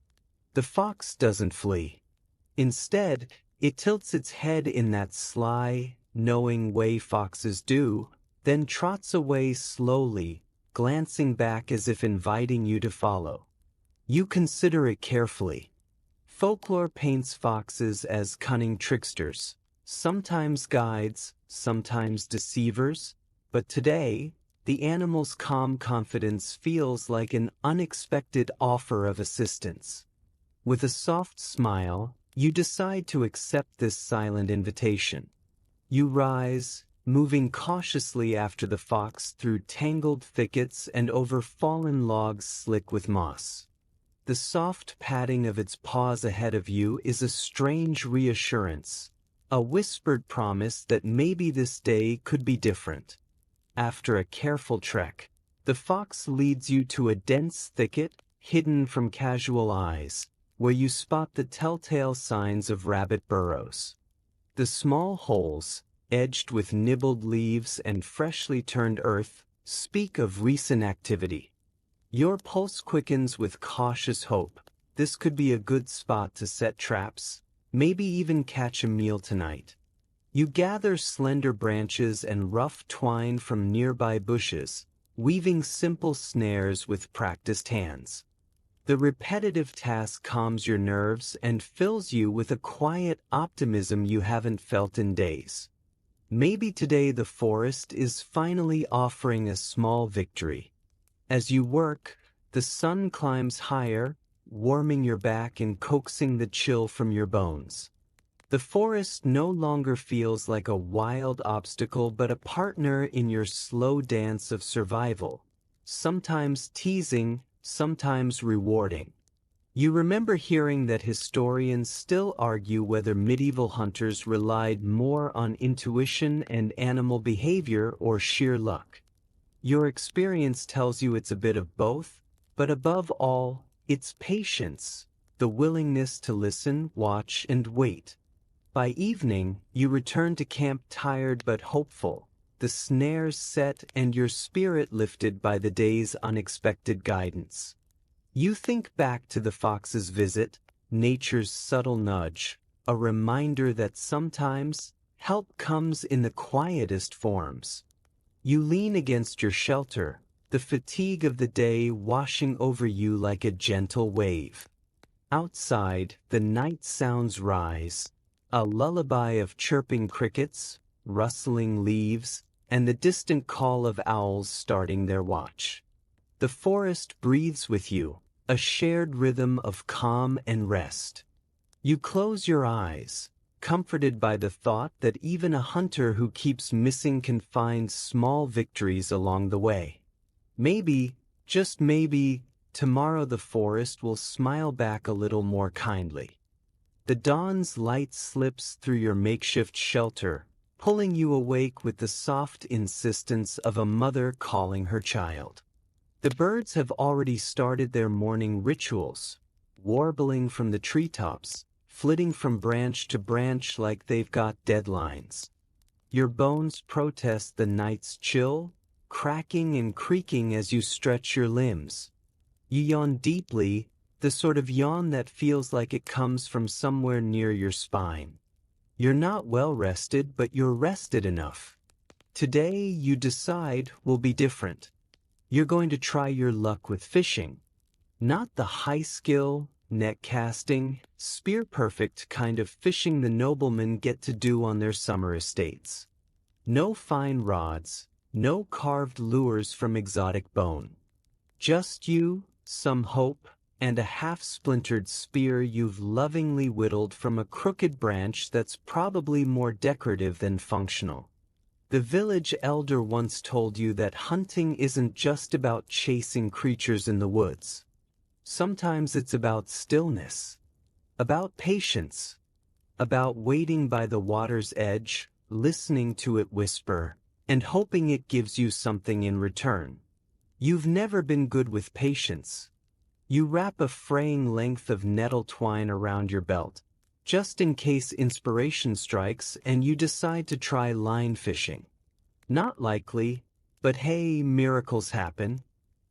The fox doesn't flee. Instead, it tilts its head in that sly, knowing way foxes do, then trots away slowly, glancing back as if inviting you to follow. You consider it carefully. Folklore paints foxes as cunning tricksters, sometimes guides, sometimes deceivers, but today, the animal's calm confidence feels like an unexpected offer of assistance. With a soft smile, you decide to accept this silent invitation. You rise, moving cautiously after the fox through tangled thickets and over fallen logs slick with moss. The soft patting of its paws ahead of you is a strange reassurance, a whispered promise that maybe this day could be different. After a careful trek, the fox leads you to a dense thicket hidden from casual eyes, where you spot the telltale signs of rabbit burrows. The small holes, edged with nibbled leaves and freshly turned earth, speak of recent activity. Your pulse quickens with cautious hope. This could be a good spot to set traps, maybe even catch a meal tonight. You gather slender branches and rough twine from nearby bushes, weaving simple snares with practiced hands. The repetitive task calms your nerves and fills you with a quiet optimism you haven't felt in days. Maybe today the forest is finally offering a small victory. As you work, the sun climbs higher, warming your back and coaxing the chill from your bones. The forest no longer feels like a wild obstacle but a partner in your slow dance of survival, sometimes teasing, sometimes rewarding. You remember hearing that historians still argue whether medieval hunters relied more on intuition and animal behavior or sheer luck. Your experience tells you it's a bit of both, but above all, it's patience, the willingness to listen, watch, and wait. By evening, you return to camp tired but hopeful, the snares set and your spirit lifted by the day's unexpected guidance. You think back to the fox's visit, nature's subtle nudge, a reminder that sometimes help comes in the quietest forms. You lean against your shelter, the fatigue of the day washing over you like a gentle wave. Outside, the night sounds rise, a lullaby of chirping crickets, rustling leaves, and the distant call of owls starting their watch. The forest breathes with you, a shared rhythm of calm and rest. You close your eyes, comforted by the thought that even a hunter who keeps missing can find small victories along the way. Maybe, just maybe, tomorrow the forest will smile back a little more kindly. The dawn's light slips through your makeshift shelter, pulling you awake with the soft insistence of a mother calling her child. The birds have already started their morning rituals, warbling from the treetops, flitting from branch to branch like they've got deadlines. Your bones protest the night's chill, cracking and creaking as you stretch your limbs. You yawn deeply, the sort of yawn that feels like it comes from somewhere near your spine. You're not well rested, but you're rested enough. Today, you decide, will be different. You're going to try your luck with fishing. Not the high-skill, net casting, spear-perfect kind of fishing the noblemen get to do on their summer estates. No fine rods, no carved lures from exotic bone. Just you, some hope, and a half-splintered spear you've lovingly whittled from a crooked branch that's probably more decorative than functional. The village elder once told you that hunting isn't just about chasing creatures in the woods. Sometimes it's about stillness, about patience, about waiting by the water's edge, listening to it whisper, and hoping it gives you something in return. You've never been good with patience. You wrap a fraying length of nettle twine around your belt, just in case inspiration strikes and you decide to try line fishing. Not likely, but hey, miracles happen.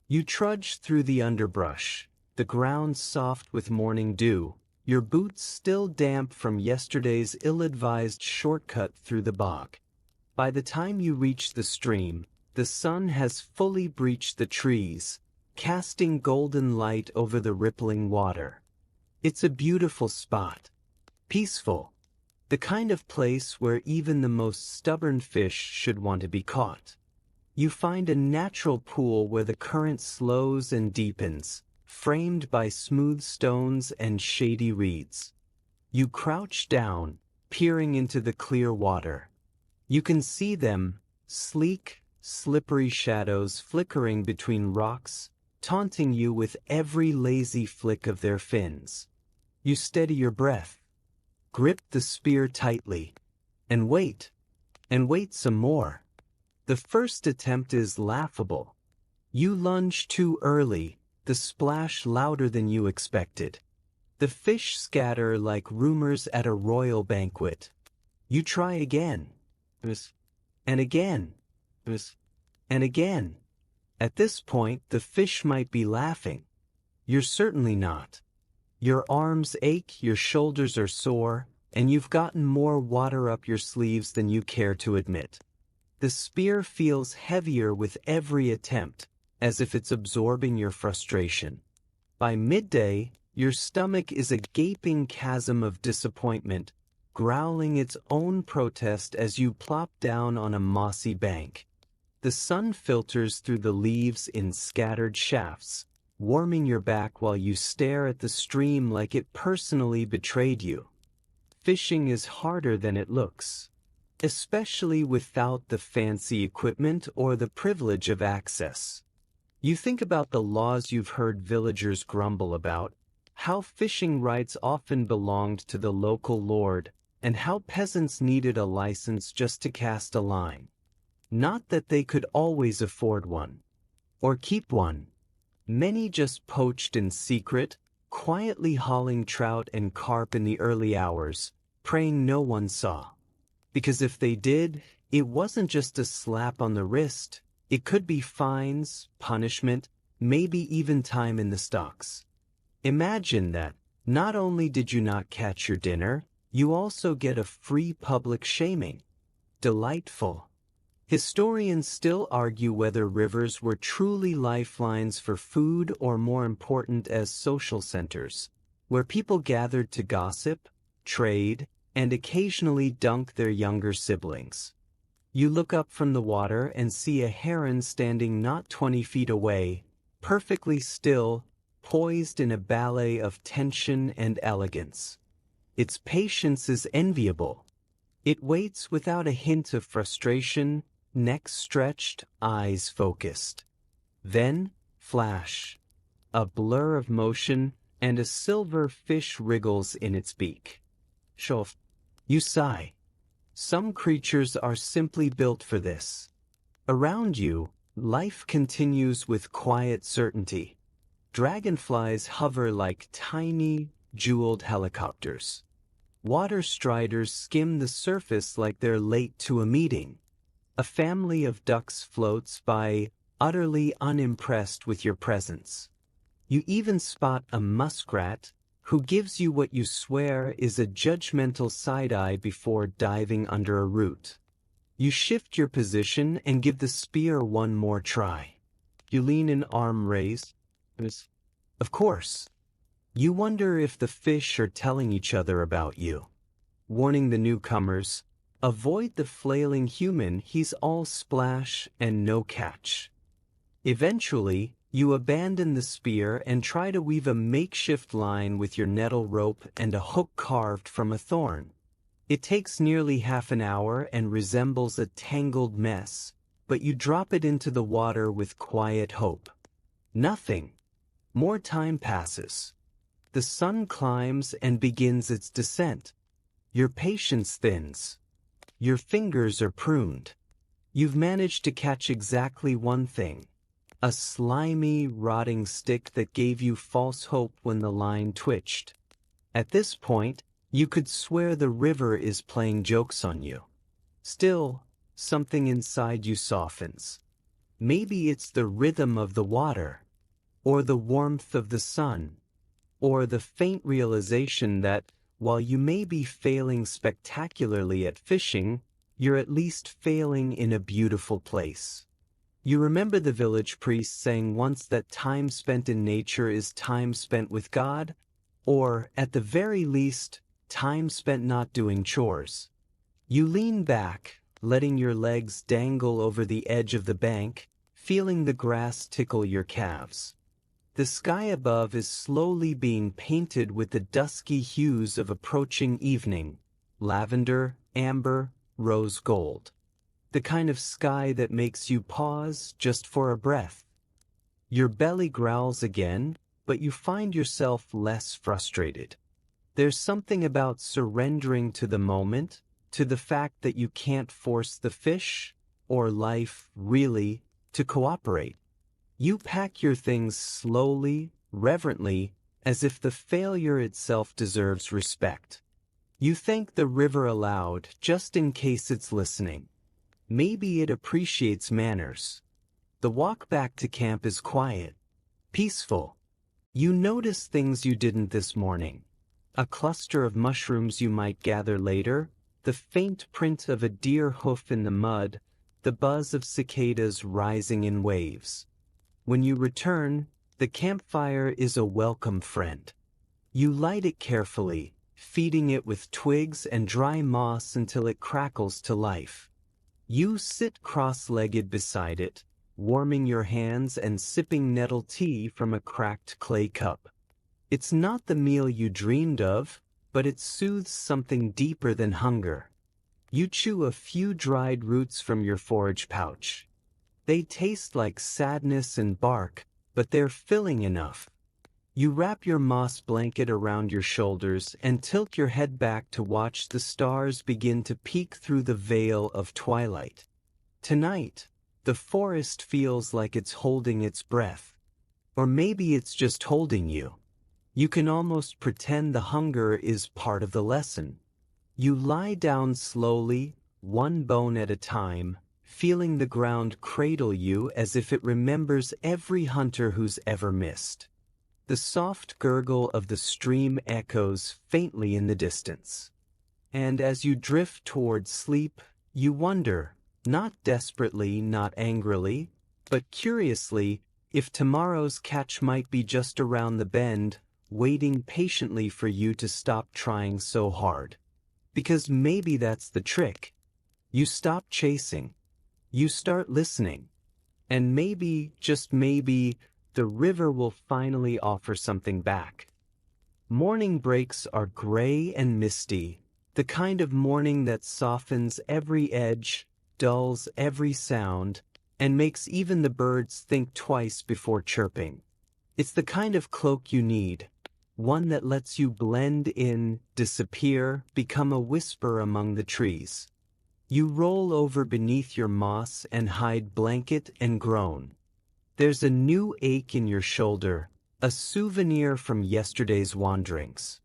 You trudge through the underbrush, the ground soft with morning dew, your boots still damp from yesterday's ill-advised shortcut through the bog. By the time you reach the stream, the sun has fully breached the trees, casting golden light over the rippling water. It's a beautiful spot. Peaceful. The kind of place where even the most stubborn fish should want to be caught. You find a natural pool where the current slows and deepens, framed by smooth stones and shady reeds. You crouch down, peering into the clear water. You can see them, sleek, slippery shadows flickering between rocks, taunting you with every lazy flick of their fins. You steady your breath, grip the spear tightly, and wait some more. The first attempt is laughable. You lunge too early, the splash louder than you expected. The fish scatter like rumors at a royal banquet. You try again, and again, and again. At this point, the fish might be laughing. You're certainly not. Your arms ache, your shoulders are sore, and you've gotten more water up your sleeves than you care to admit. The spear feels heavier with every attempt, as if it's absorbing your frustration. By midday, your stomach is a gaping chasm of disappointment, growling its own protest as you plop down on a mossy bank. The sun filters through the leaves in scattered shafts, warming your back while you stare at the stream like it personally betrayed you. Fishing is harder than it looks, especially without the fancy equipment or the privilege of access. You think about the laws you've heard villagers grumble about, how fishing rights often belonged to the local lord, and how peasants needed a license just to cast a line. Not that they could always afford one, or keep one. Many just poached in secret, quietly hauling trout and carp in the early hours, praying no one saw. Because if they did, it wasn't just a slap on the wrist, it could be fines, punishment, maybe even time in the stocks. Imagine that, not only did you not catch your dinner, you also get a free public shaming. Delightful. Historians still argue whether rivers were truly lifelines for food or more important as social centers, where people gathered to gossip, trade, and occasionally dunk their younger siblings. You look up from the water and see a heron standing not 20 feet away, perfectly still, poised in a ballet of tension and elegance. Its patience is enviable. It waits without a hint of frustration, neck stretched, eyes focused. Then, flash. A blur of motion, and a silver fish wriggles in its beak. Shof. You sigh. Some creatures are simply built for this. Around you, life continues with quiet certainty. Dragonflies hover like tiny, jeweled helicopters. Water striders skim the surface like they're late to a meeting. A family of ducks floats by, utterly unimpressed with your presence. You even spot a muskrat, who gives you what you swear is a judgmental side-eye before diving under a root. You shift your position and give the spear one more try. You lean in arm raised. Of course. You wonder if the fish are telling each other about you. Warning the newcomers, avoid the flailing human, he's all splash and no catch. Eventually, you abandon the spear and try to weave a makeshift line with your nettle rope and a hook carved from a thorn. It takes nearly half an hour and resembles a tangled mess, but you drop it into the water with quiet hope. Nothing. More time passes. The sun climbs and begins its descent. Your patience thins. Your fingers are pruned. You've managed to catch exactly one thing. A slimy, rotting stick that gave you false hope when the line twitched. At this point, you could swear the river is playing jokes on you. Still, something inside you softens. Maybe it's the rhythm of the water, or the warmth of the sun, or the faint realization that, while you may be failing spectacularly at fishing, you're at least failing in a beautiful place. You remember the village priest saying once that time spent in nature is time spent with God, or, at the very least, time spent not doing chores. You lean back, letting your legs dangle over the edge of the bank, feeling the grass tickle your calves. The sky above is slowly being painted with the dusky hues of approaching evening, lavender, amber, rose gold. The kind of sky that makes you pause just for a breath. Your belly growls again, but you find yourself less frustrated. There's something about surrendering to the moment, to the fact that you can't force the fish, or life, really, to cooperate. You pack your things slowly, reverently, as if the failure itself deserves respect. You thank the river aloud, just in case it's listening. Maybe it appreciates manners. The walk back to camp is quiet, peaceful. You notice things you didn't this morning. A cluster of mushrooms you might gather later, the faint print of a deer hoof in the mud, the buzz of cicadas rising in waves. When you return, the campfire is a welcome friend. You light it carefully, feeding it with twigs and dry moss until it crackles to life. You sit cross-legged beside it, warming your hands and sipping nettle tea from a cracked clay cup. It's not the meal you dreamed of, but it soothes something deeper than hunger. You chew a few dried roots from your forage pouch. They taste like sadness and bark, but they're filling enough. You wrap your moss blanket around your shoulders and tilt your head back to watch the stars begin to peek through the veil of twilight. Tonight, the forest feels like it's holding its breath. Or maybe it's just holding you. You can almost pretend the hunger is part of the lesson. You lie down slowly, one bone at a time, feeling the ground cradle you as if it remembers every hunter who's ever missed. The soft gurgle of the stream echoes faintly in the distance. And as you drift toward sleep, you wonder, not desperately, not angrily, but curiously, if tomorrow's catch might be just around the bend, waiting patiently for you to stop trying so hard. Because maybe that's the trick. You stop chasing. You start listening. And maybe, just maybe, the river will finally offer something back. Morning breaks are gray and misty, the kind of morning that softens every edge, dulls every sound, and makes even the birds think twice before chirping. It's the kind of cloak you need, one that lets you blend in, disappear, become a whisper among the trees. You roll over beneath your moss and hide blanket and groan. There's a new ache in your shoulder, a souvenir from yesterday's wanderings.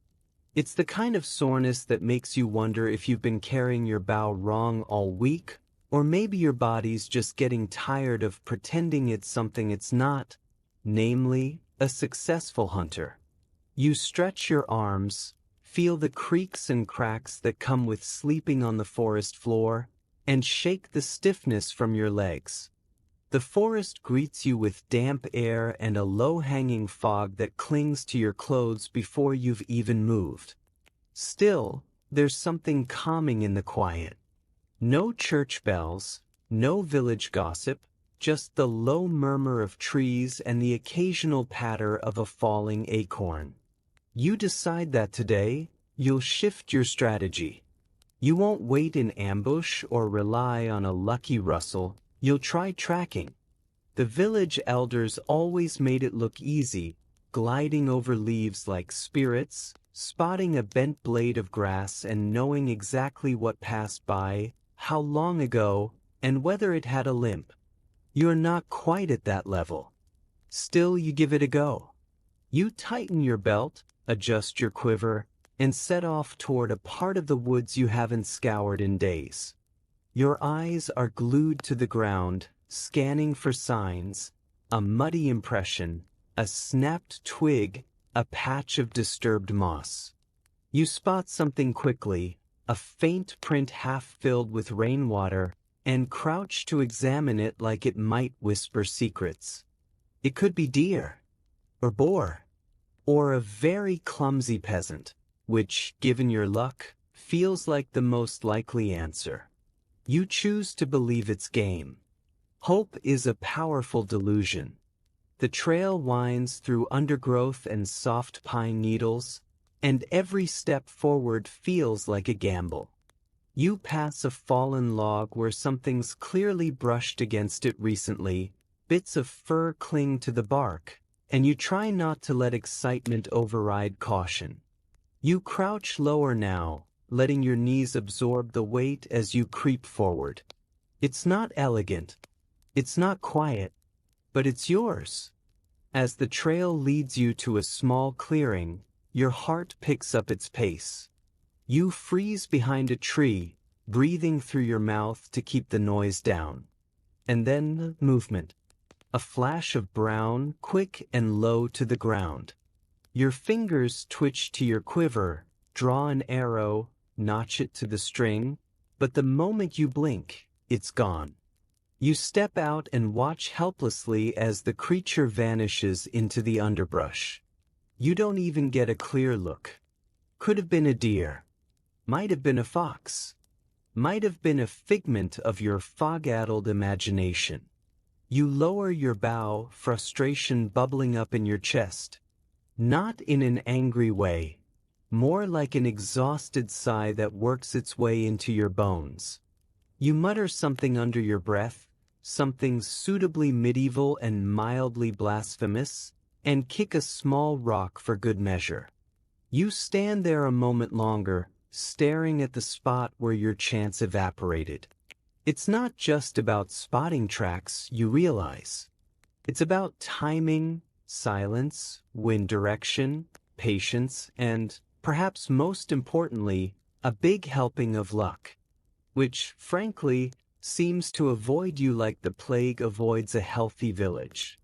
It's the kind of soreness that makes you wonder if you've been carrying your bow wrong all week, or maybe your body's just getting tired of pretending it's something it's not, namely, a successful hunter. You stretch your arms, feel the creaks and cracks that come with sleeping on the forest floor, and shake the stiffness from your legs. The forest greets you with damp air and a low-hanging fog that clings to your clothes before you've even moved. Still, there's something calming in the quiet. No church bells, no village gossip, just the low murmur of trees and the occasional patter of a falling acorn. You decide that today, you'll shift your strategy. You won't wait in ambush or rely on a lucky rustle. You'll try tracking. The village elders always made it look easy, gliding over leaves like spirits, spotting a bent blade of grass and knowing exactly what passed by, how long ago, and whether it had a limp. You're not quite at that level. Still, you give it a go. You tighten your belt, adjust your quiver, and set off toward a part of the woods you haven't scoured in days. Your eyes are glued to the ground, scanning for signs, a muddy impression, a snapped twig, a patch of disturbed moss. You spot something quickly, a faint print half filled with rainwater, and crouch to examine it like it might whisper secrets. It could be deer, or boar, or a very clumsy peasant, which, given your luck, feels like the most likely answer. You choose to believe it's game. Hope is a powerful delusion. The trail winds through undergrowth and soft pine needles, and every step forward feels like a gamble. You pass a fallen log where something's clearly brushed against it recently, Bits of fur cling to the bark, and you try not to let excitement override caution. You crouch lower now, letting your knees absorb the weight as you creep forward. It's not elegant, it's not quiet, but it's yours. As the trail leads you to a small clearing, your heart picks up its pace. You freeze behind a tree, breathing through your mouth to keep the noise down. And then movement. A flash of brown, quick and low to the ground. Your fingers twitch to your quiver, draw an arrow, notch it to the string, but the moment you blink, it's gone. You step out and watch helplessly as the creature vanishes into the underbrush. You don't even get a clear look. Could have been a deer. Might have been a fox. Might have been a figment of your fog-addled imagination. You lower your bow, frustration bubbling up in your chest. Not in an angry way, more like an exhausted sigh that works its way into your bones. You mutter something under your breath, something suitably medieval and mildly blasphemous, and kick a small rock for good measure. You stand there a moment longer, staring at the spot where your chance evaporated. It's not just about spotting tracks, you realize. It's about timing, silence, wind direction, patience, and, perhaps most importantly, a big helping of luck, which, frankly, seems to avoid you like the plague avoids a healthy village.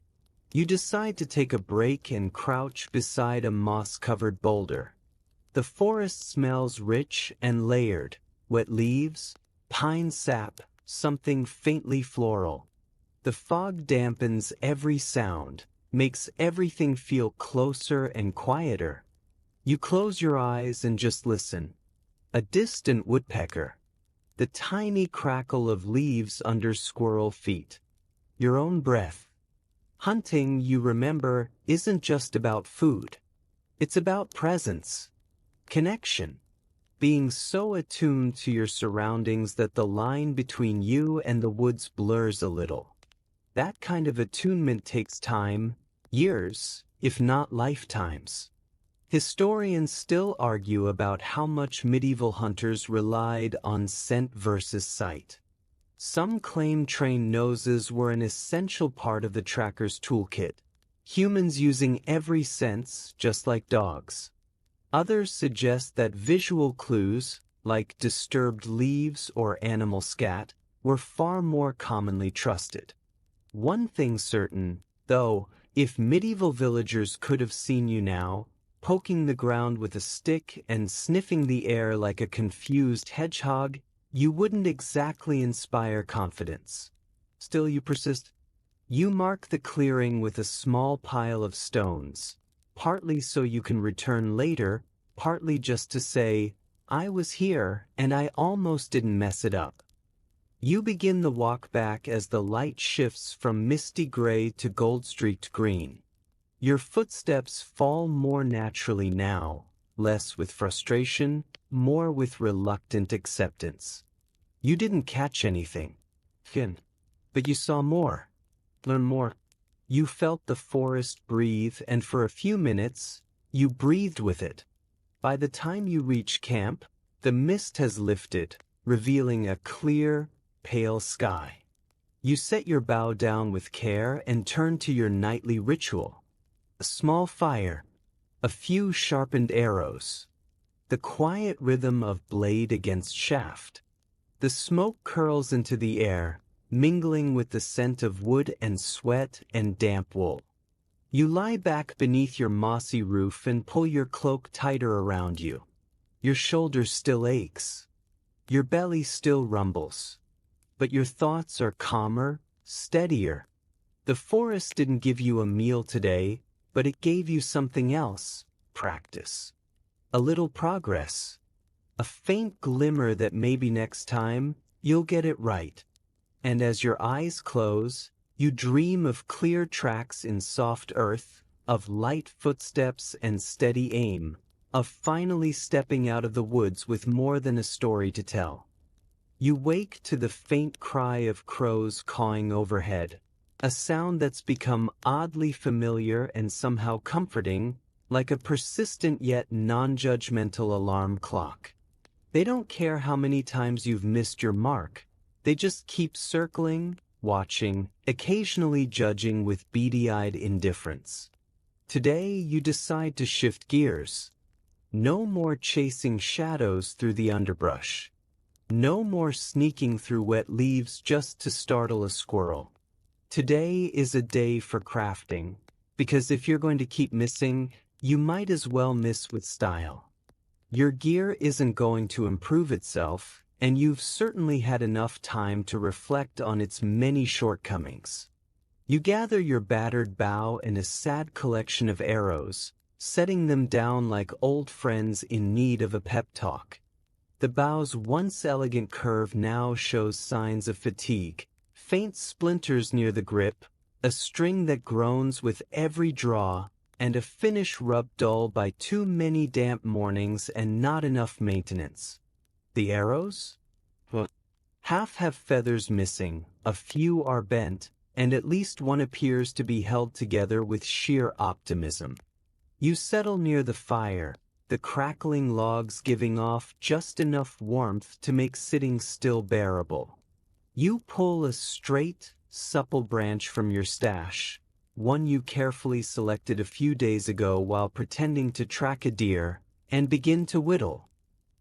You decide to take a break and crouch beside a moss-covered boulder. The forest smells rich and layered, wet leaves, pine sap, something faintly floral. The fog dampens every sound, makes everything feel closer and quieter. You close your eyes and just listen. A distant woodpecker. The tiny crackle of leaves under squirrel feet. Your own breath. Hunting, you remember, isn't just about food. It's about presence. Connection. Being so attuned to your surroundings that the line between you and the woods blurs a little. That kind of attunement takes time, years, if not lifetimes. Historians still argue about how much medieval hunters relied on scent versus sight. Some claim trained noses were an essential part of the tracker's toolkit, humans using every sense, just like dogs. Others suggest that visual clues, like disturbed leaves or animal scat, were far more commonly trusted. One thing certain, though, if medieval villagers could have seen you now, poking the ground with a stick and sniffing the air like a confused hedgehog, you wouldn't exactly inspire confidence. Still you persist. You mark the clearing with a small pile of stones, partly so you can return later, partly just to say, I was here and I almost didn't mess it up. You begin the walk back as the light shifts from misty gray to gold-streaked green. Your footsteps fall more naturally now, less with frustration, more with reluctant acceptance. You didn't catch anything, Finn, but you saw more, learned more. You felt the forest breathe, and for a few minutes, you breathed with it. By the time you reach camp, the mist has lifted, revealing a clear, pale sky. You set your bow down with care and turn to your nightly ritual. A small fire, a few sharpened arrows, the quiet rhythm of blade against shaft. The smoke curls into the air, mingling with the scent of wood and sweat and damp wool. You lie back beneath your mossy roof and pull your cloak tighter around you. Your shoulder still aches. Your belly still rumbles. But your thoughts are calmer, steadier. The forest didn't give you a meal today, but it gave you something else, practice. A little progress. A faint glimmer that maybe next time, you'll get it right. And as your eyes close, you dream of clear tracks in soft earth, of light footsteps and steady aim, of finally stepping out of the woods with more than a story to tell. You wake to the faint cry of crows cawing overhead, a sound that's become oddly familiar and somehow comforting, like a persistent yet non-judgmental alarm clock. They don't care how many times you've missed your mark. They just keep circling, watching, occasionally judging with beady-eyed indifference. Today, you decide to shift gears. No more chasing shadows through the underbrush. No more sneaking through wet leaves just to startle a squirrel. Today is a day for crafting, because if you're going to keep missing, you might as well miss with style. Your gear isn't going to improve itself, and you've certainly had enough time to reflect on its many shortcomings. You gather your battered bow and a sad collection of arrows, setting them down like old friends in need of a pep talk. The bow's once elegant curve now shows signs of fatigue, faint splinters near the grip, a string that groans with every draw, and a finish rubbed dull by too many damp mornings and not enough maintenance. The arrows? Well, half have feathers missing, a few are bent, and at least one appears to be held together with sheer optimism. You settle near the fire, the crackling logs giving off just enough warmth to make sitting still bearable. You pull a straight, supple branch from your stash, one you carefully selected a few days ago while pretending to track a deer, and begin to whittle.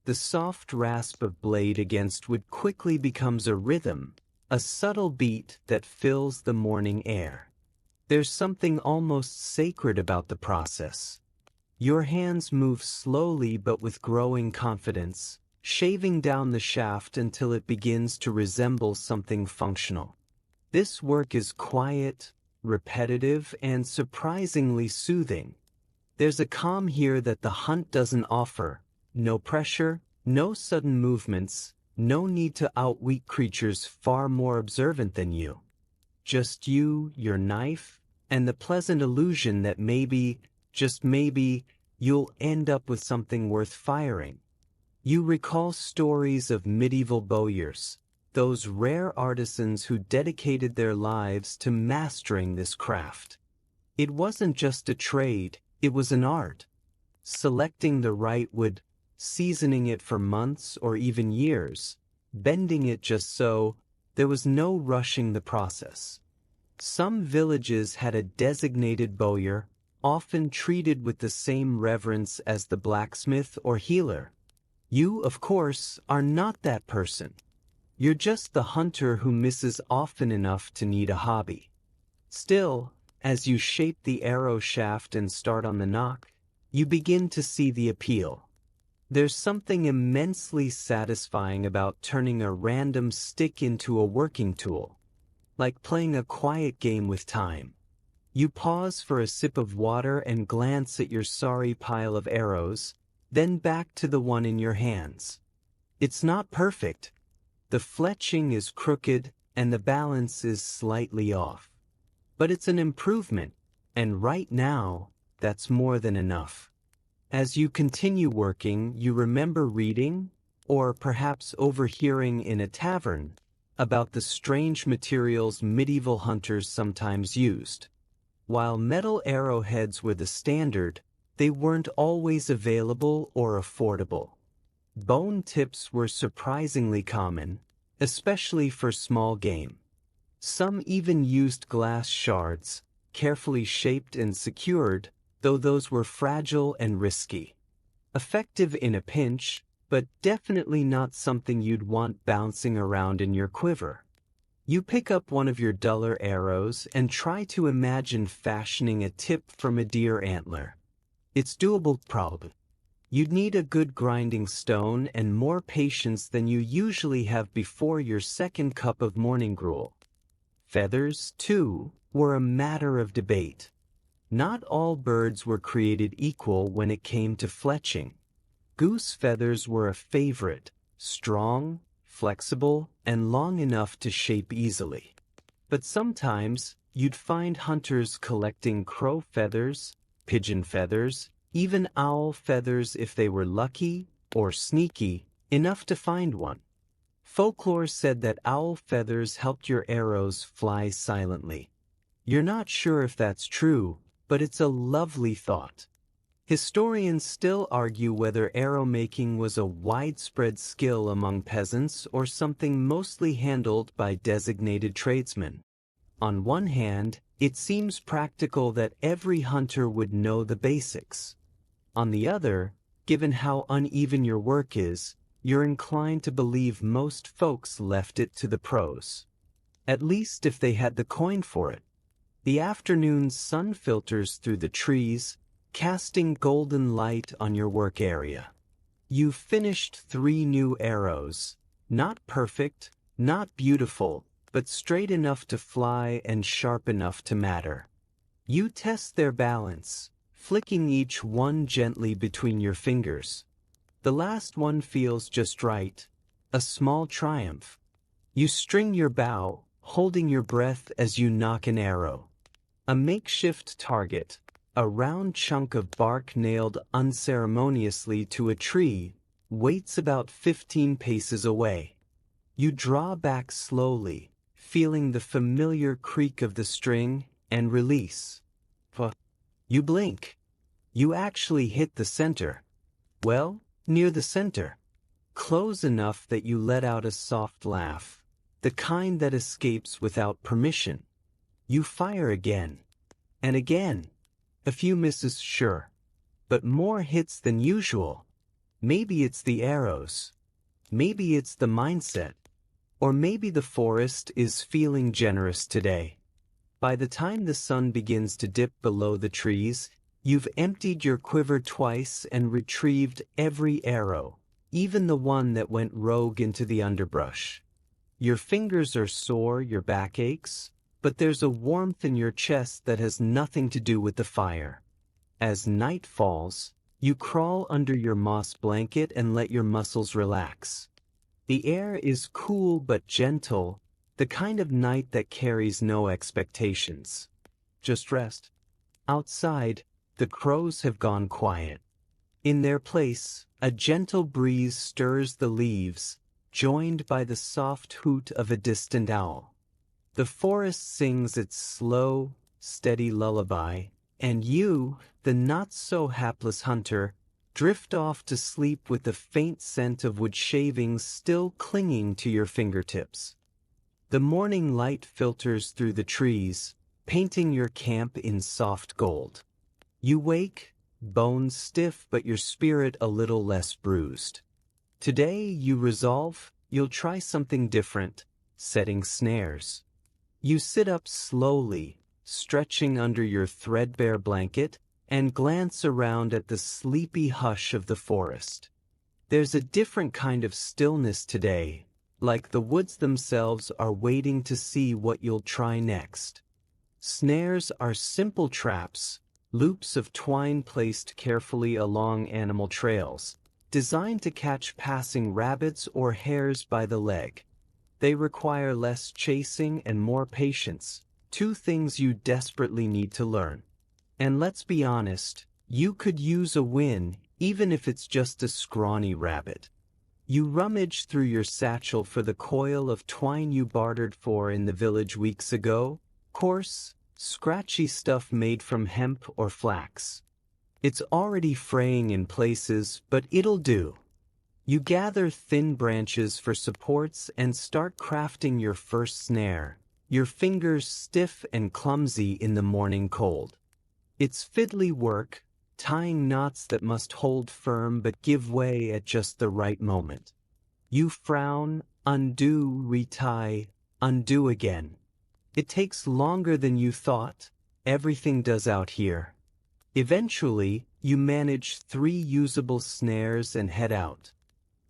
The soft rasp of blade against wood quickly becomes a rhythm, a subtle beat that fills the morning air. There's something almost sacred about the process. Your hands move slowly but with growing confidence, shaving down the shaft until it begins to resemble something functional. This work is quiet, repetitive, and surprisingly soothing. There's a calm here that the hunt doesn't offer. No pressure, no sudden movements, no need to outweak creatures far more observant than you. Just you, your knife, and the pleasant illusion that maybe, just maybe, you'll end up with something worth firing. You recall stories of medieval bowyers, those rare artisans who dedicated their lives to mastering this craft. It wasn't just a trade, it was an art. Selecting the right wood, seasoning it for months or even years, bending it just so, there was no rushing the process. Some villages had a designated bowyer, often treated with the same reverence as the blacksmith or healer. You, of course, are not that person. You're just the hunter who misses often enough to need a hobby. Still, as you shape the arrow shaft and start on the nock, you begin to see the appeal. There's something immensely satisfying about turning a random stick into a working tool, like playing a quiet game with time. You pause for a sip of water and glance at your sorry pile of arrows, then back to the one in your hands. It's not perfect. The fletching is crooked and the balance is slightly off. But it's an improvement, and right now, that's more than enough. As you continue working, you remember reading, or perhaps overhearing in a tavern, about the strange materials medieval hunters sometimes used. While metal arrowheads were the standard, they weren't always available or affordable. Bone tips were surprisingly common, especially for small game. Some even used glass shards, carefully shaped and secured, though those were fragile and risky. Effective in a pinch, but definitely not something you'd want bouncing around in your quiver. You pick up one of your duller arrows and try to imagine fashioning a tip from a deer antler. It's doable, probably. You'd need a good grinding stone and more patience than you usually have before your second cup of morning gruel. Feathers, too, were a matter of debate. Not all birds were created equal when it came to fletching. Goose feathers were a favorite, strong, flexible, and long enough to shape easily. But sometimes, you'd find hunters collecting crow feathers, pigeon feathers, even owl feathers if they were lucky, or sneaky, enough to find one. Folklore said that owl feathers helped your arrows fly silently. You're not sure if that's true, but it's a lovely thought. Historians still argue whether arrow making was a widespread skill among peasants or something mostly handled by designated tradesmen. On one hand, it seems practical that every hunter would know the basics. On the other, given how uneven your work is, you're inclined to believe most folks left it to the pros. At least if they had the coin for it. The afternoon sun filters through the trees, casting golden light on your work area. You've finished 3 new arrows. Not perfect, not beautiful, but straight enough to fly and sharp enough to matter. You test their balance, flicking each one gently between your fingers. The last one feels just right, a small triumph. You string your bow, holding your breath as you nock an arrow. A makeshift target, a round chunk of bark nailed unceremoniously to a tree, waits about 15 paces away. You draw back slowly, feeling the familiar creak of the string, and release. You blink. You actually hit the center. Well, near the center. Close enough that you let out a soft laugh, the kind that escapes without permission. You fire again. And again. A few misses, sure. But more hits than usual. Maybe it's the arrows. Maybe it's the mindset. Or maybe the forest is feeling generous today. By the time the sun begins to dip below the trees, you've emptied your quiver twice and retrieved every arrow, even the one that went rogue into the underbrush. Your fingers are sore, your back aches, but there's a warmth in your chest that has nothing to do with the fire. As night falls, you crawl under your moss blanket and let your muscles relax. The air is cool but gentle, the kind of night that carries no expectations. Just rest. Outside, the crows have gone quiet. In their place, a gentle breeze stirs the leaves, joined by the soft hoot of a distant owl. The forest sings its slow, steady lullaby, and you, the not-so-hapless hunter, drift off to sleep with the faint scent of wood shavings still clinging to your fingertips. The morning light filters through the trees, painting your camp in soft gold. You wake, bones stiff but your spirit a little less bruised. Today you resolve you'll try something different, setting snares. You sit up slowly, stretching under your threadbare blanket, and glance around at the sleepy hush of the forest. There's a different kind of stillness today, like the woods themselves are waiting to see what you'll try next. Snares are simple traps, loops of twine placed carefully along animal trails, designed to catch passing rabbits or hares by the leg. They require less chasing and more patience, 2 things you desperately need to learn. And let's be honest, you could use a win, even if it's just a scrawny rabbit. You rummage through your satchel for the coil of twine you bartered for in the village weeks ago, coarse, scratchy stuff made from hemp or flax. It's already fraying in places, but it'll do. You gather thin branches for supports and start crafting your first snare, your fingers stiff and clumsy in the morning cold. It's fiddly work, tying knots that must hold firm but give way at just the right moment. You frown, undo, retie, undo again. It takes longer than you thought. Everything does out here. Eventually, you manage 3 usable snares and head out.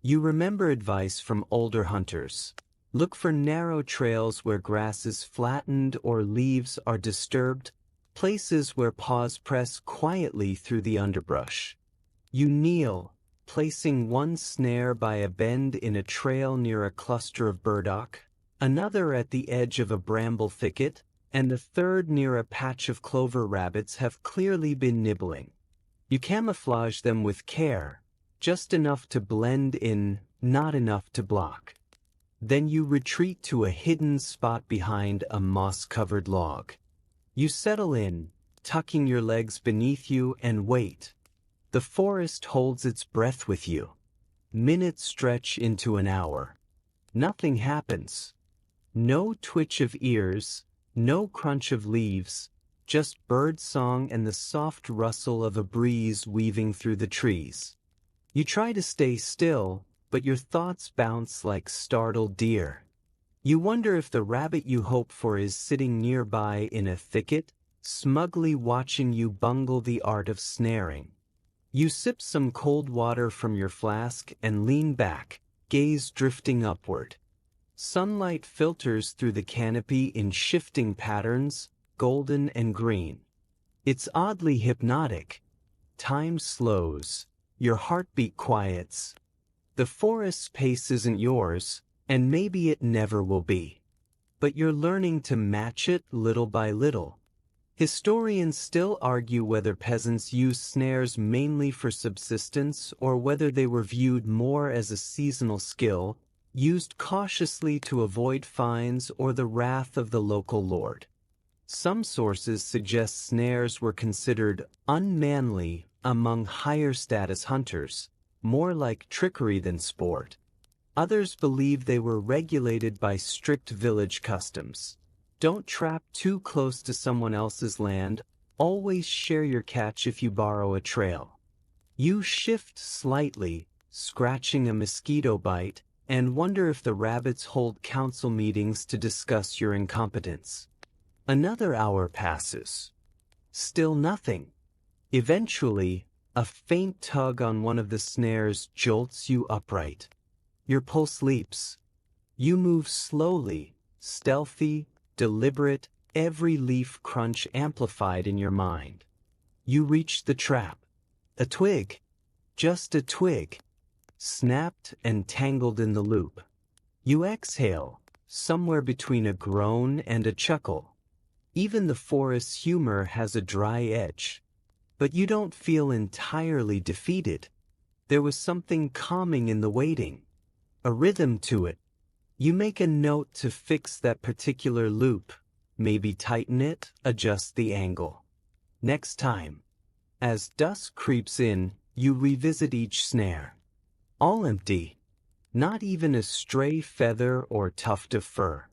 You remember advice from older hunters. Look for narrow trails where grass is flattened or leaves are disturbed, places where paws press quietly through the underbrush. You kneel, placing one snare by a bend in a trail near a cluster of burdock, another at the edge of a bramble thicket, and the third near a patch of clover rabbits have clearly been nibbling. You camouflage them with care, just enough to blend in, not enough to block. Then you retreat to a hidden spot behind a moss-covered log. You settle in, tucking your legs beneath you, and wait. The forest holds its breath with you. Minutes stretch into an hour. Nothing happens. No twitch of ears, no crunch of leaves, just bird song and the soft rustle of a breeze weaving through the trees. You try to stay still, but your thoughts bounce like startled deer. You wonder if the rabbit you hope for is sitting nearby in a thicket, smugly watching you bungle the art of snaring. You sip some cold water from your flask and lean back, gaze drifting upward. Sunlight filters through the canopy in shifting patterns, golden and green. It's oddly hypnotic. Time slows. Your heartbeat quiets. The forest's pace isn't yours, and maybe it never will be. But you're learning to match it little by little. Historians still argue whether peasants used snares mainly for subsistence or whether they were viewed more as a seasonal skill, used cautiously to avoid fines or the wrath of the local lord. Some sources suggest snares were considered unmanly among higher status hunters, more like trickery than sport. Others believe they were regulated by strict village customs. Don't trap too close to someone else's land, always share your catch if you borrow a trail. You shift slightly, scratching a mosquito bite, and wonder if the rabbits hold council meetings to discuss your incompetence. Another hour passes. Still nothing. Eventually, a faint tug on one of the snares jolts you upright. Your pulse leaps. You move slowly, stealthy, deliberate, every leaf crunch amplified in your mind. You reach the trap. A twig, just a twig, snapped and tangled in the loop. You exhale, somewhere between a groan and a chuckle. Even the forest's humor has a dry edge. But you don't feel entirely defeated. There was something calming in the waiting, a rhythm to it. You make a note to fix that particular loop, maybe tighten it, adjust the angle. Next time, as dusk creeps in, you revisit each snare. All empty, not even a stray feather or tuft of fur.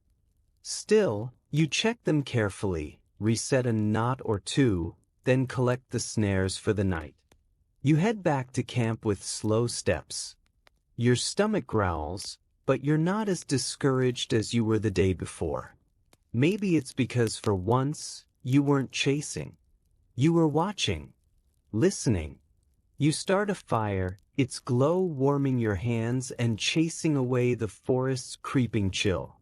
Still, you check them carefully, reset a knot or two, then collect the snares for the night. You head back to camp with slow steps. Your stomach growls, but you're not as discouraged as you were the day before. Maybe it's because for once, you weren't chasing. You were watching, listening. You start a fire, its glow warming your hands and chasing away the forest's creeping chill.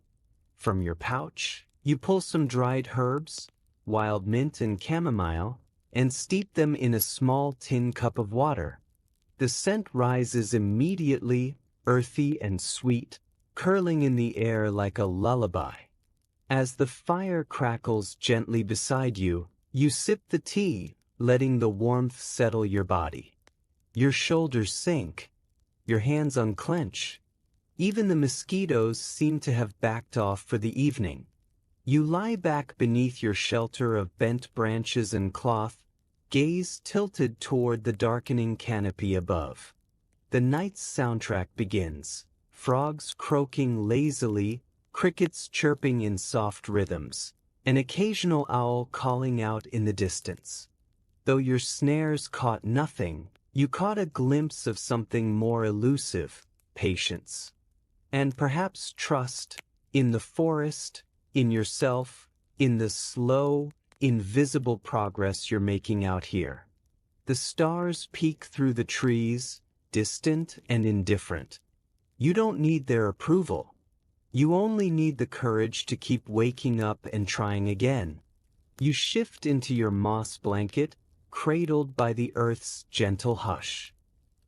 From your pouch, you pull some dried herbs, wild mint and chamomile, and steep them in a small tin cup of water. The scent rises immediately, earthy and sweet, curling in the air like a lullaby. As the fire crackles gently beside you, you sip the tea, letting the warmth settle your body. Your shoulders sink. Your hands unclench. Even the mosquitoes seem to have backed off for the evening. You lie back beneath your shelter of bent branches and cloth, gaze tilted toward the darkening canopy above. The night's soundtrack begins, frogs croaking lazily, crickets chirping in soft rhythms, an occasional owl calling out in the distance. Though your snares caught nothing, you caught a glimpse of something more elusive, patience. And perhaps trust, in the forest, in yourself, in the slow, invisible progress you're making out here. The stars peek through the trees, distant and indifferent. You don't need their approval. You only need the courage to keep waking up and trying again. You shift into your moss blanket, cradled by the earth's gentle hush.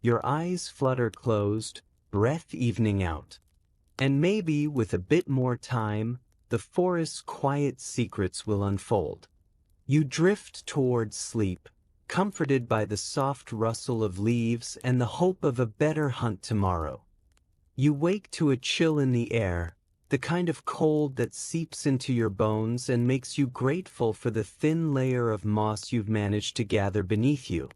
Your eyes flutter closed, breath evening out. And maybe with a bit more time, the forest's quiet secrets will unfold. You drift towards sleep, comforted by the soft rustle of leaves and the hope of a better hunt tomorrow. You wake to a chill in the air, the kind of cold that seeps into your bones and makes you grateful for the thin layer of moss you've managed to gather beneath you.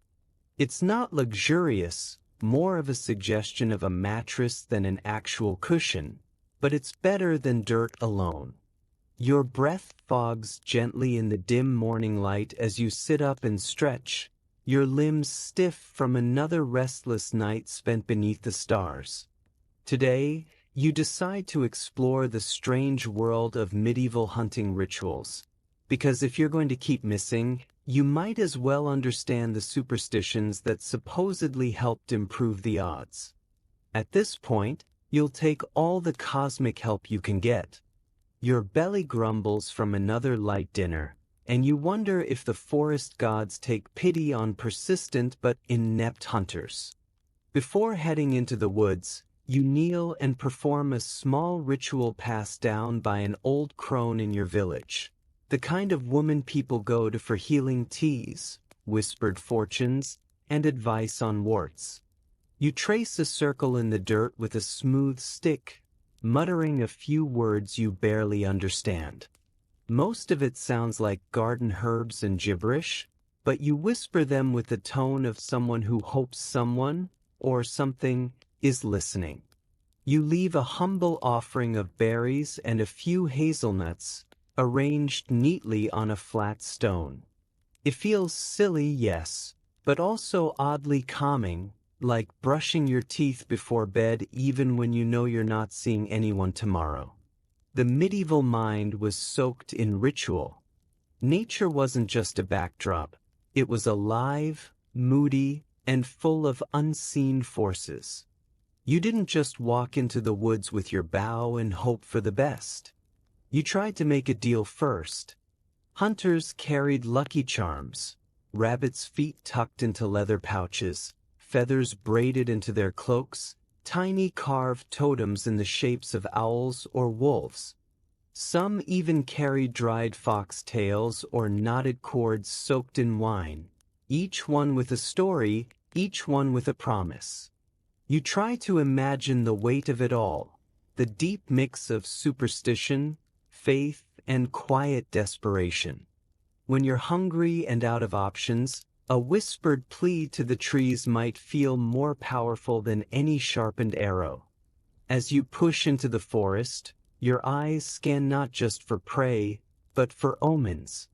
It's not luxurious, more of a suggestion of a mattress than an actual cushion, but it's better than dirt alone. Your breath fogs gently in the dim morning light as you sit up and stretch, your limbs stiff from another restless night spent beneath the stars. Today, you decide to explore the strange world of medieval hunting rituals, because if you're going to keep missing, you might as well understand the superstitions that supposedly helped improve the odds. At this point, you'll take all the cosmic help you can get. Your belly grumbles from another light dinner, and you wonder if the forest gods take pity on persistent but inept hunters. Before heading into the woods, you kneel and perform a small ritual passed down by an old crone in your village, the kind of woman people go to for healing teas, whispered fortunes, and advice on warts. You trace a circle in the dirt with a smooth stick, muttering a few words you barely understand. Most of it sounds like garden herbs and gibberish, but you whisper them with the tone of someone who hopes someone, or something, is listening. You leave a humble offering of berries and a few hazelnuts, arranged neatly on a flat stone. It feels silly, yes, but also oddly calming, like brushing your teeth before bed even when you know you're not seeing anyone tomorrow. The medieval mind was soaked in ritual. Nature wasn't just a backdrop. It was alive, moody, and full of unseen forces. You didn't just walk into the woods with your bow and hope for the best. You tried to make a deal first. Hunters carried lucky charms, rabbits' feet tucked into leather pouches, feathers braided into their cloaks, tiny carved totems in the shapes of owls or wolves. Some even carried dried fox tails or knotted cords soaked in wine, each one with a story, each one with a promise. You try to imagine the weight of it all, the deep mix of superstition, faith, and quiet desperation. When you're hungry and out of options, a whispered plea to the trees might feel more powerful than any sharpened arrow. As you push into the forest, your eyes scan not just for prey, but for omens.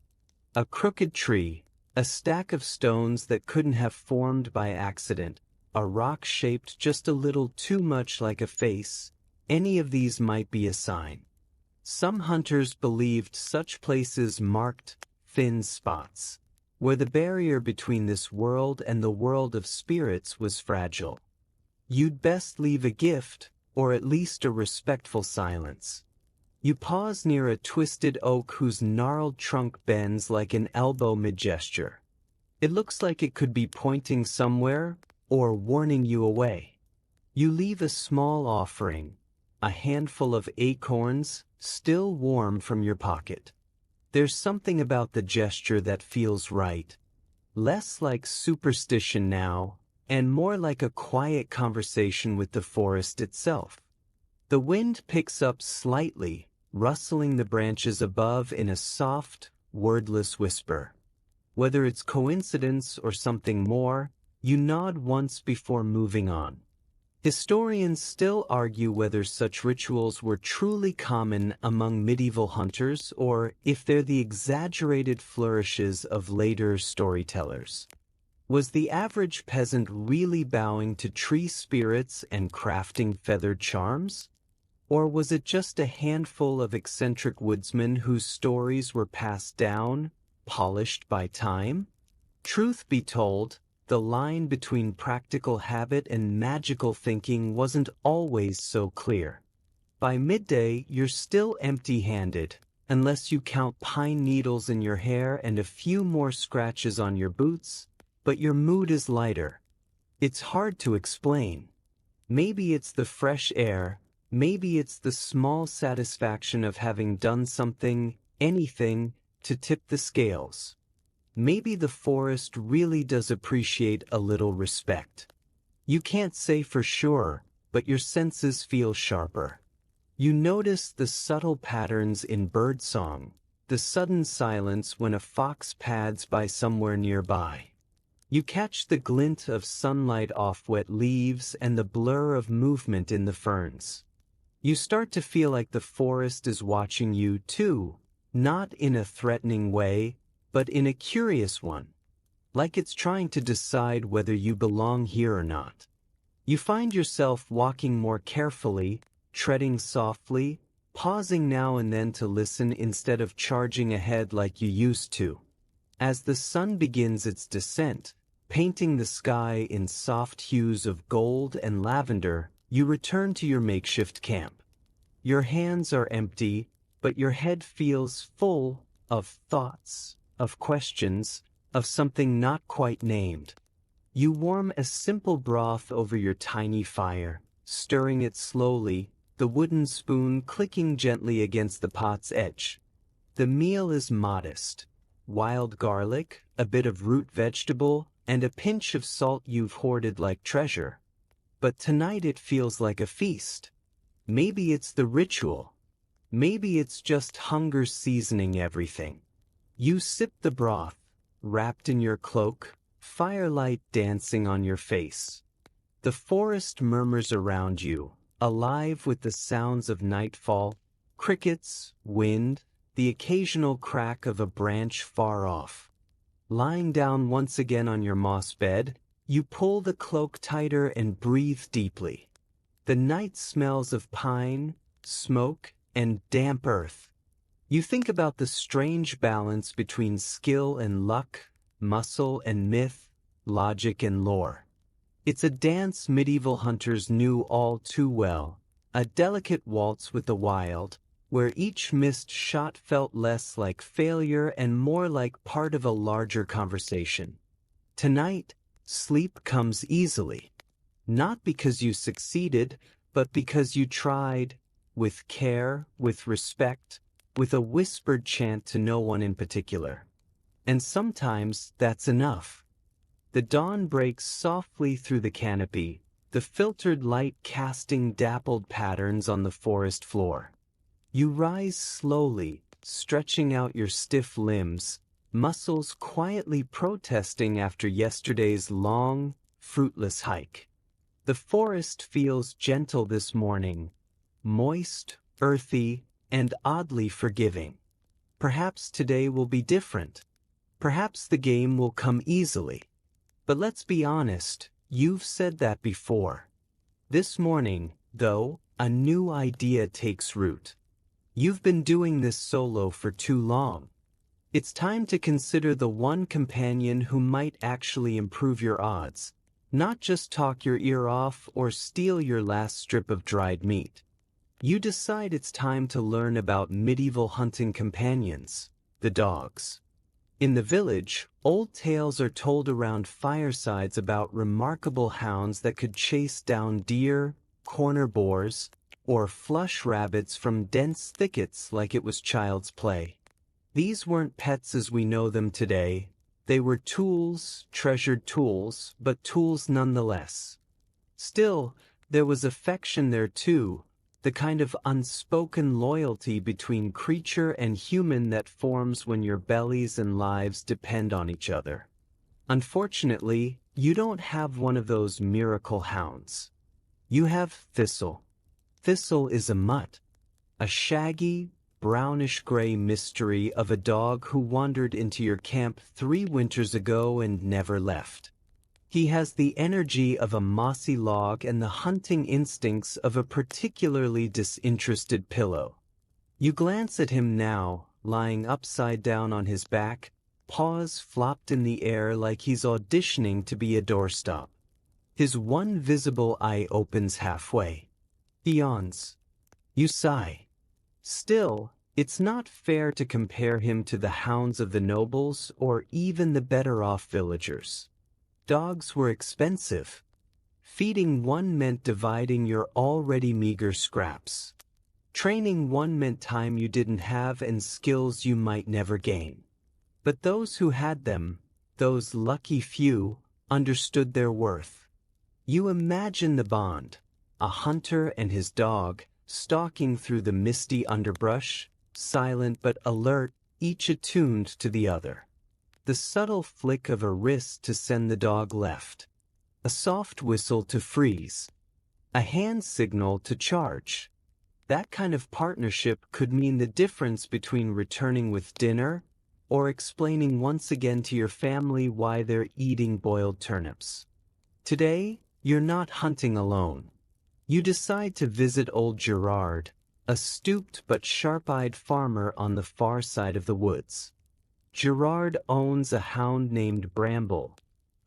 A crooked tree, a stack of stones that couldn't have formed by accident, a rock shaped just a little too much like a face, any of these might be a sign. Some hunters believed such places marked thin spots, where the barrier between this world and the world of spirits was fragile. You'd best leave a gift, or at least a respectful silence. You pause near a twisted oak whose gnarled trunk bends like an elbow mid-gesture. It looks like it could be pointing somewhere, or warning you away. You leave a small offering, a handful of acorns, still warm from your pocket. There's something about the gesture that feels right. Less like superstition now, and more like a quiet conversation with the forest itself. The wind picks up slightly, rustling the branches above in a soft, wordless whisper. Whether it's coincidence or something more, you nod once before moving on. Historians still argue whether such rituals were truly common among medieval hunters or if they're the exaggerated flourishes of later storytellers. Was the average peasant really bowing to tree spirits and crafting feathered charms? Or was it just a handful of eccentric woodsmen whose stories were passed down, polished by time? Truth be told, the line between practical habit and magical thinking wasn't always so clear. By midday, you're still empty-handed, unless you count pine needles in your hair and a few more scratches on your boots, but your mood is lighter. It's hard to explain. Maybe it's the fresh air, maybe it's the small satisfaction of having done something, anything, to tip the scales. Maybe the forest really does appreciate a little respect. You can't say for sure, but your senses feel sharper. You notice the subtle patterns in birdsong, the sudden silence when a fox pads by somewhere nearby. You catch the glint of sunlight off wet leaves and the blur of movement in the ferns. You start to feel like the forest is watching you too, not in a threatening way, but in a curious one, like it's trying to decide whether you belong here or not. You find yourself walking more carefully, treading softly, pausing now and then to listen instead of charging ahead like you used to. As the sun begins its descent, painting the sky in soft hues of gold and lavender, you return to your makeshift camp. Your hands are empty, but your head feels full of thoughts, of questions, of something not quite named. You warm a simple broth over your tiny fire, stirring it slowly, the wooden spoon clicking gently against the pot's edge. The meal is modest. Wild garlic, a bit of root vegetable, and a pinch of salt you've hoarded like treasure. But tonight it feels like a feast. Maybe it's the ritual. Maybe it's just hunger seasoning everything. You sip the broth, wrapped in your cloak, firelight dancing on your face. The forest murmurs around you, alive with the sounds of nightfall, crickets, wind, the occasional crack of a branch far off. Lying down once again on your moss bed, you pull the cloak tighter and breathe deeply. The night smells of pine, smoke, and damp earth. You think about the strange balance between skill and luck, muscle and myth, logic and lore. It's a dance medieval hunters knew all too well, a delicate waltz with the wild, where each missed shot felt less like failure and more like part of a larger conversation. Tonight, sleep comes easily. Not because you succeeded, but because you tried, with care, with respect, with a whispered chant to no one in particular. And sometimes that's enough. The dawn breaks softly through the canopy, the filtered light casting dappled patterns on the forest floor. You rise slowly, stretching out your stiff limbs, muscles quietly protesting after yesterday's long, fruitless hike. The forest feels gentle this morning, moist, earthy, and oddly forgiving. Perhaps today will be different. Perhaps the game will come easily. But let's be honest, you've said that before. This morning, though, a new idea takes root. You've been doing this solo for too long. It's time to consider the one companion who might actually improve your odds, not just talk your ear off or steal your last strip of dried meat. You decide it's time to learn about medieval hunting companions, the dogs. In the village, old tales are told around firesides about remarkable hounds that could chase down deer, corner boars, or flush rabbits from dense thickets like it was child's play. These weren't pets as we know them today. They were tools, treasured tools, but tools nonetheless. Still, there was affection there too, the kind of unspoken loyalty between creature and human that forms when your bellies and lives depend on each other. Unfortunately, you don't have one of those miracle hounds. You have Thistle. Thistle is a mutt, a shaggy, brownish-gray mystery of a dog who wandered into your camp 3 winters ago and never left. He has the energy of a mossy log and the hunting instincts of a particularly disinterested pillow. You glance at him now, lying upside down on his back, paws flopped in the air like he's auditioning to be a doorstop. His one visible eye opens halfway. He yawns. You sigh. Still, it's not fair to compare him to the hounds of the nobles or even the better-off villagers. Dogs were expensive. Feeding one meant dividing your already meager scraps. Training one meant time you didn't have and skills you might never gain. But those who had them, those lucky few, understood their worth. You imagine the bond, a hunter and his dog, stalking through the misty underbrush, silent but alert, each attuned to the other. The subtle flick of a wrist to send the dog left. A soft whistle to freeze. A hand signal to charge. That kind of partnership could mean the difference between returning with dinner or explaining once again to your family why they're eating boiled turnips. Today, you're not hunting alone. You decide to visit old Gerard, a stooped but sharp-eyed farmer on the far side of the woods. Gerard owns a hound named Bramble,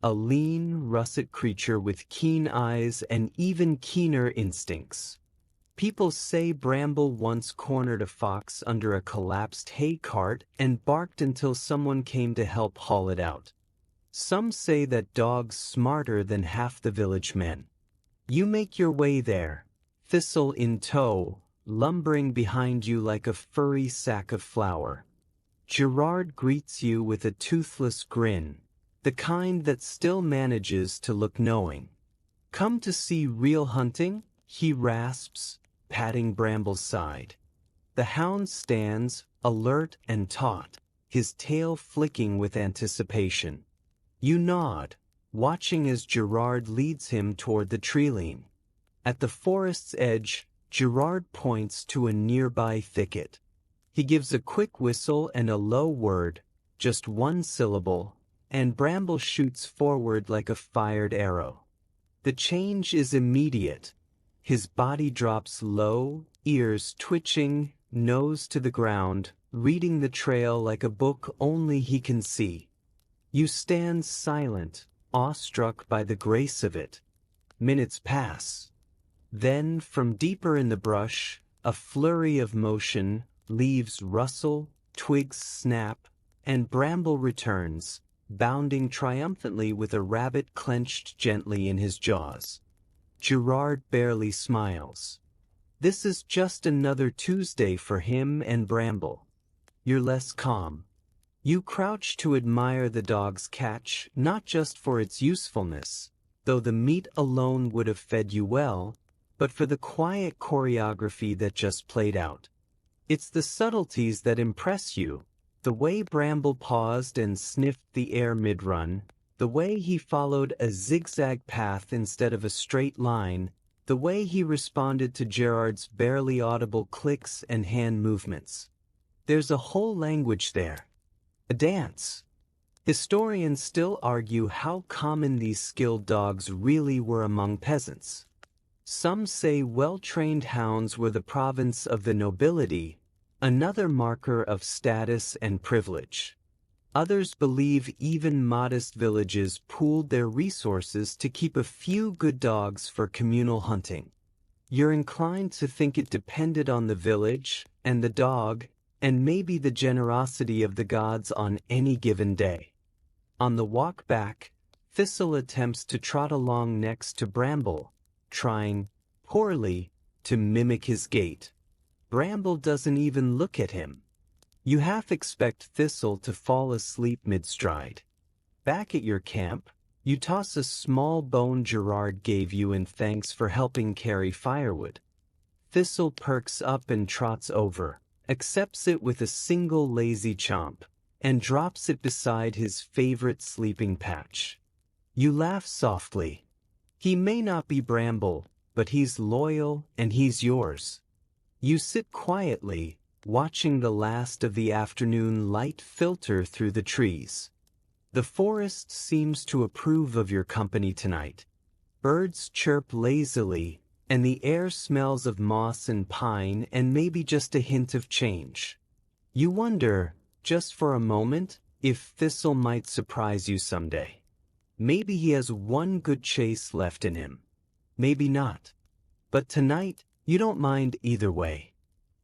a lean, russet creature with keen eyes and even keener instincts. People say Bramble once cornered a fox under a collapsed hay cart and barked until someone came to help haul it out. Some say that dog's smarter than half the village men. You make your way there, Thistle in tow, lumbering behind you like a furry sack of flour. Gerard greets you with a toothless grin, the kind that still manages to look knowing. Come to see real hunting? He rasps, patting Bramble's side. The hound stands, alert and taut, his tail flicking with anticipation. You nod, watching as Gerard leads him toward the treeline. At the forest's edge, Gerard points to a nearby thicket. He gives a quick whistle and a low word, just one syllable, and Bramble shoots forward like a fired arrow. The change is immediate. His body drops low, ears twitching, nose to the ground, reading the trail like a book only he can see. You stand silent, awestruck by the grace of it. Minutes pass. Then, from deeper in the brush, a flurry of motion, leaves rustle, twigs snap, and Bramble returns, bounding triumphantly with a rabbit clenched gently in his jaws. Gerard barely smiles. This is just another Tuesday for him and Bramble. You're less calm. You crouch to admire the dog's catch, not just for its usefulness, though the meat alone would have fed you well, but for the quiet choreography that just played out. It's the subtleties that impress you, the way Bramble paused and sniffed the air mid-run, the way he followed a zigzag path instead of a straight line, the way he responded to Gerard's barely audible clicks and hand movements. There's a whole language there. A dance. Historians still argue how common these skilled dogs really were among peasants. Some say well-trained hounds were the province of the nobility, another marker of status and privilege. Others believe even modest villages pooled their resources to keep a few good dogs for communal hunting. You're inclined to think it depended on the village, and the dog, and maybe the generosity of the gods on any given day. On the walk back, Thistle attempts to trot along next to Bramble, trying, poorly, to mimic his gait. Bramble doesn't even look at him. You half expect Thistle to fall asleep mid-stride. Back at your camp, you toss a small bone Gerard gave you in thanks for helping carry firewood. Thistle perks up and trots over, accepts it with a single lazy chomp, and drops it beside his favorite sleeping patch. You laugh softly. He may not be Bramble, but he's loyal and he's yours. You sit quietly, watching the last of the afternoon light filter through the trees. The forest seems to approve of your company tonight. Birds chirp lazily, and the air smells of moss and pine and maybe just a hint of change. You wonder, just for a moment, if Thistle might surprise you someday. Maybe he has one good chase left in him. Maybe not. But tonight, you don't mind either way.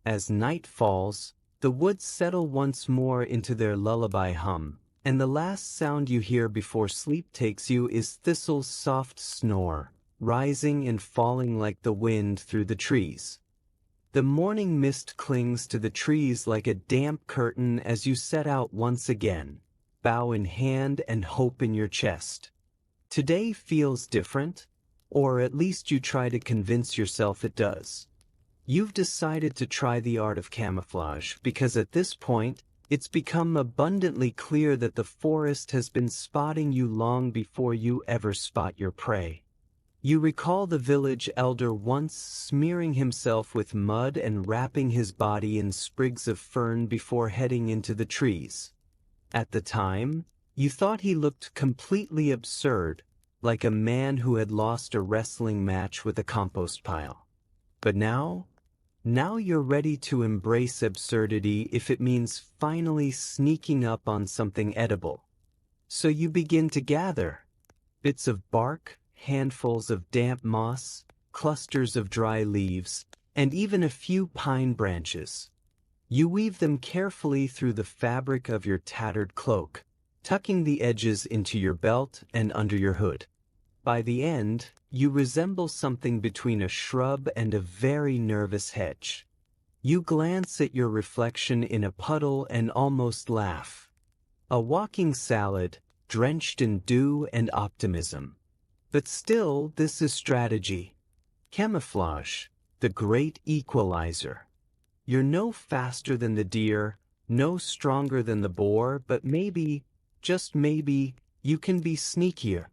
As night falls, the woods settle once more into their lullaby hum, and the last sound you hear before sleep takes you is Thistle's soft snore, rising and falling like the wind through the trees. The morning mist clings to the trees like a damp curtain as you set out once again, bow in hand and hope in your chest. Today feels different, or at least you try to convince yourself it does. You've decided to try the art of camouflage because at this point, it's become abundantly clear that the forest has been spotting you long before you ever spot your prey. You recall the village elder once smearing himself with mud and wrapping his body in sprigs of fern before heading into the trees. At the time, you thought he looked completely absurd, like a man who had lost a wrestling match with a compost pile. But now you're ready to embrace absurdity if it means finally sneaking up on something edible. So you begin to gather bits of bark, handfuls of damp moss, clusters of dry leaves, and even a few pine branches. You weave them carefully through the fabric of your tattered cloak, tucking the edges into your belt and under your hood. By the end, you resemble something between a shrub and a very nervous hedge. You glance at your reflection in a puddle and almost laugh. A walking salad, drenched in dew and optimism. But still, this is strategy. Camouflage, the great equalizer. You're no faster than the deer, no stronger than the boar, but maybe, just maybe, you can be sneakier.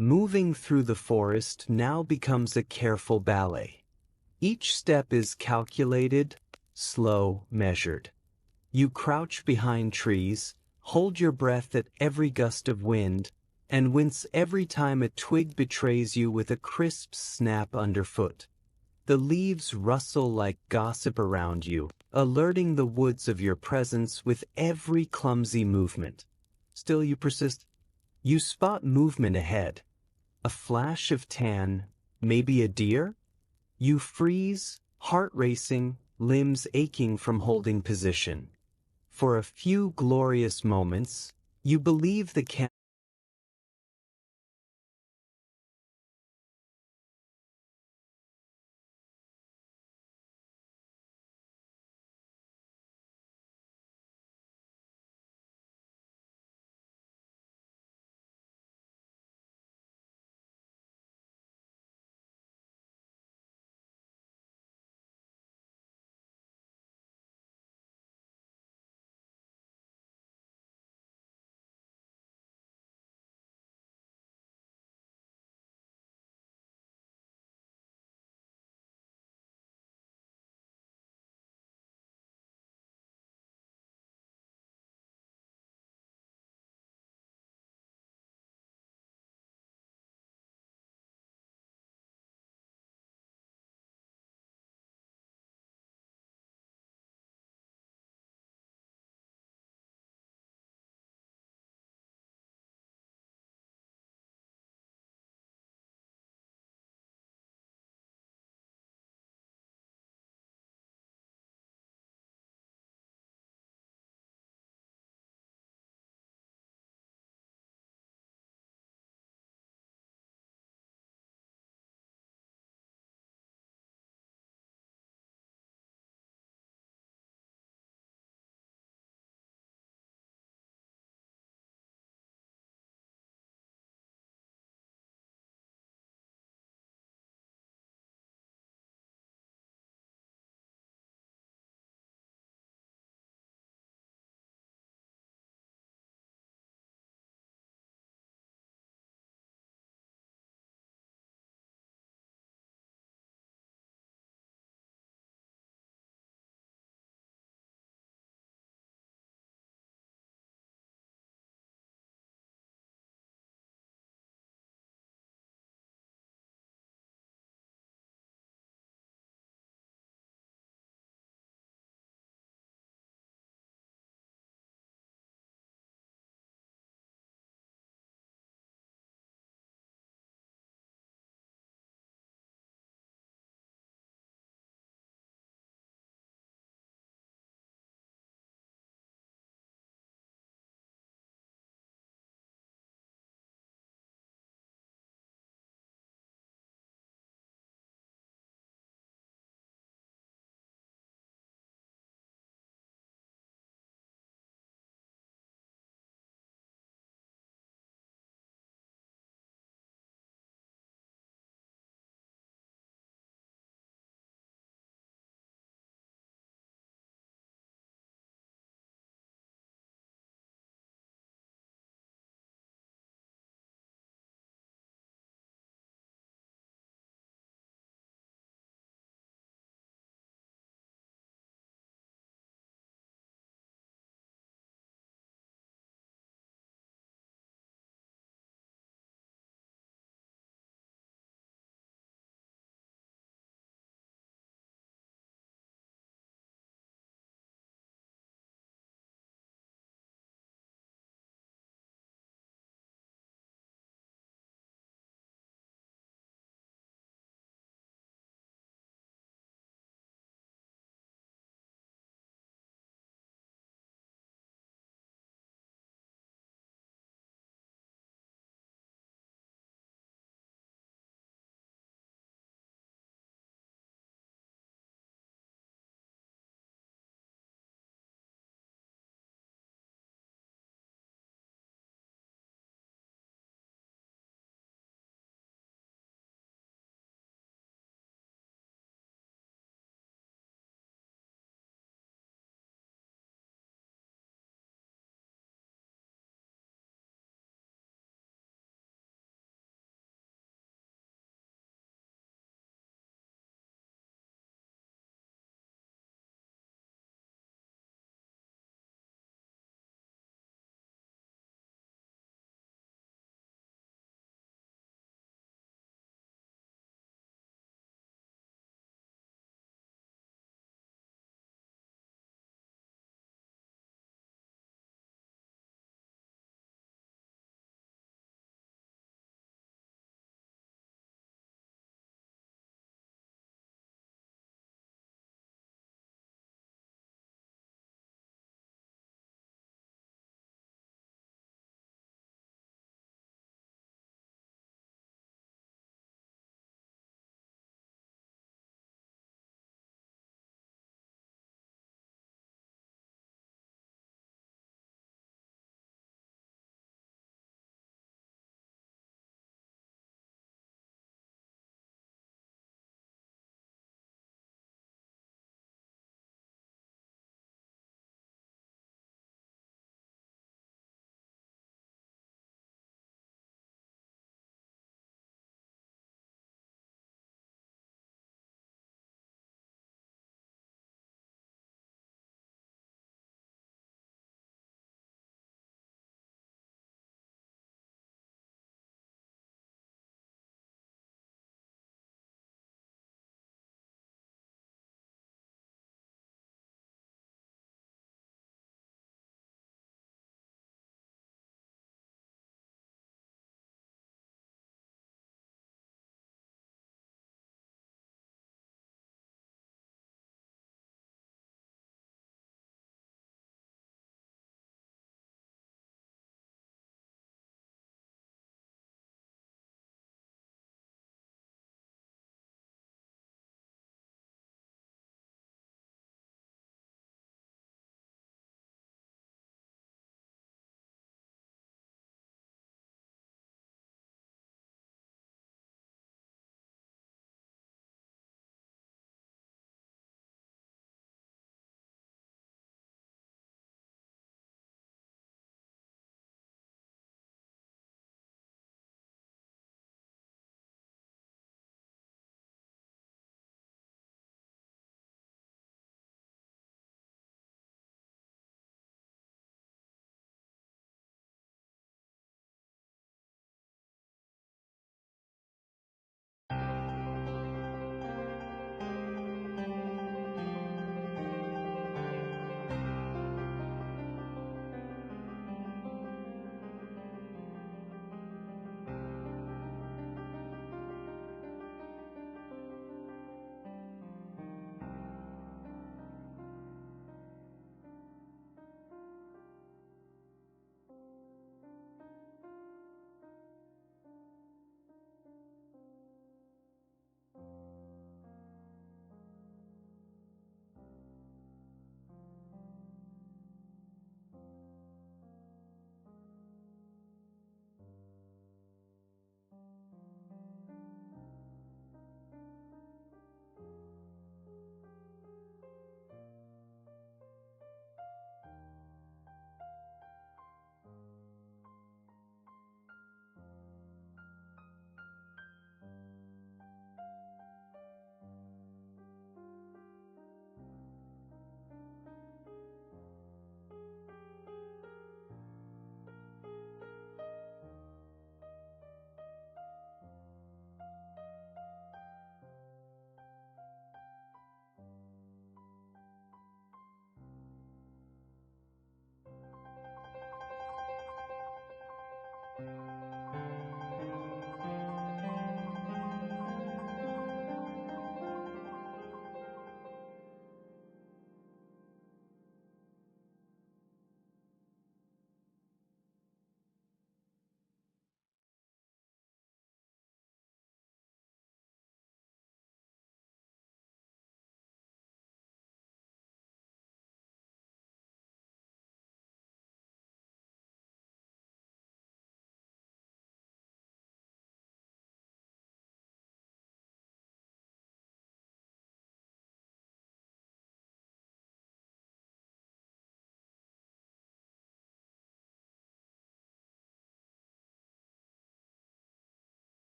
Moving through the forest now becomes a careful ballet. Each step is calculated, slow, measured. You crouch behind trees, hold your breath at every gust of wind, and wince every time a twig betrays you with a crisp snap underfoot. The leaves rustle like gossip around you, alerting the woods of your presence with every clumsy movement. Still you persist. You spot movement ahead. A flash of tan, maybe a deer? You freeze, heart racing, limbs aching from holding position. For a few glorious moments, you believe the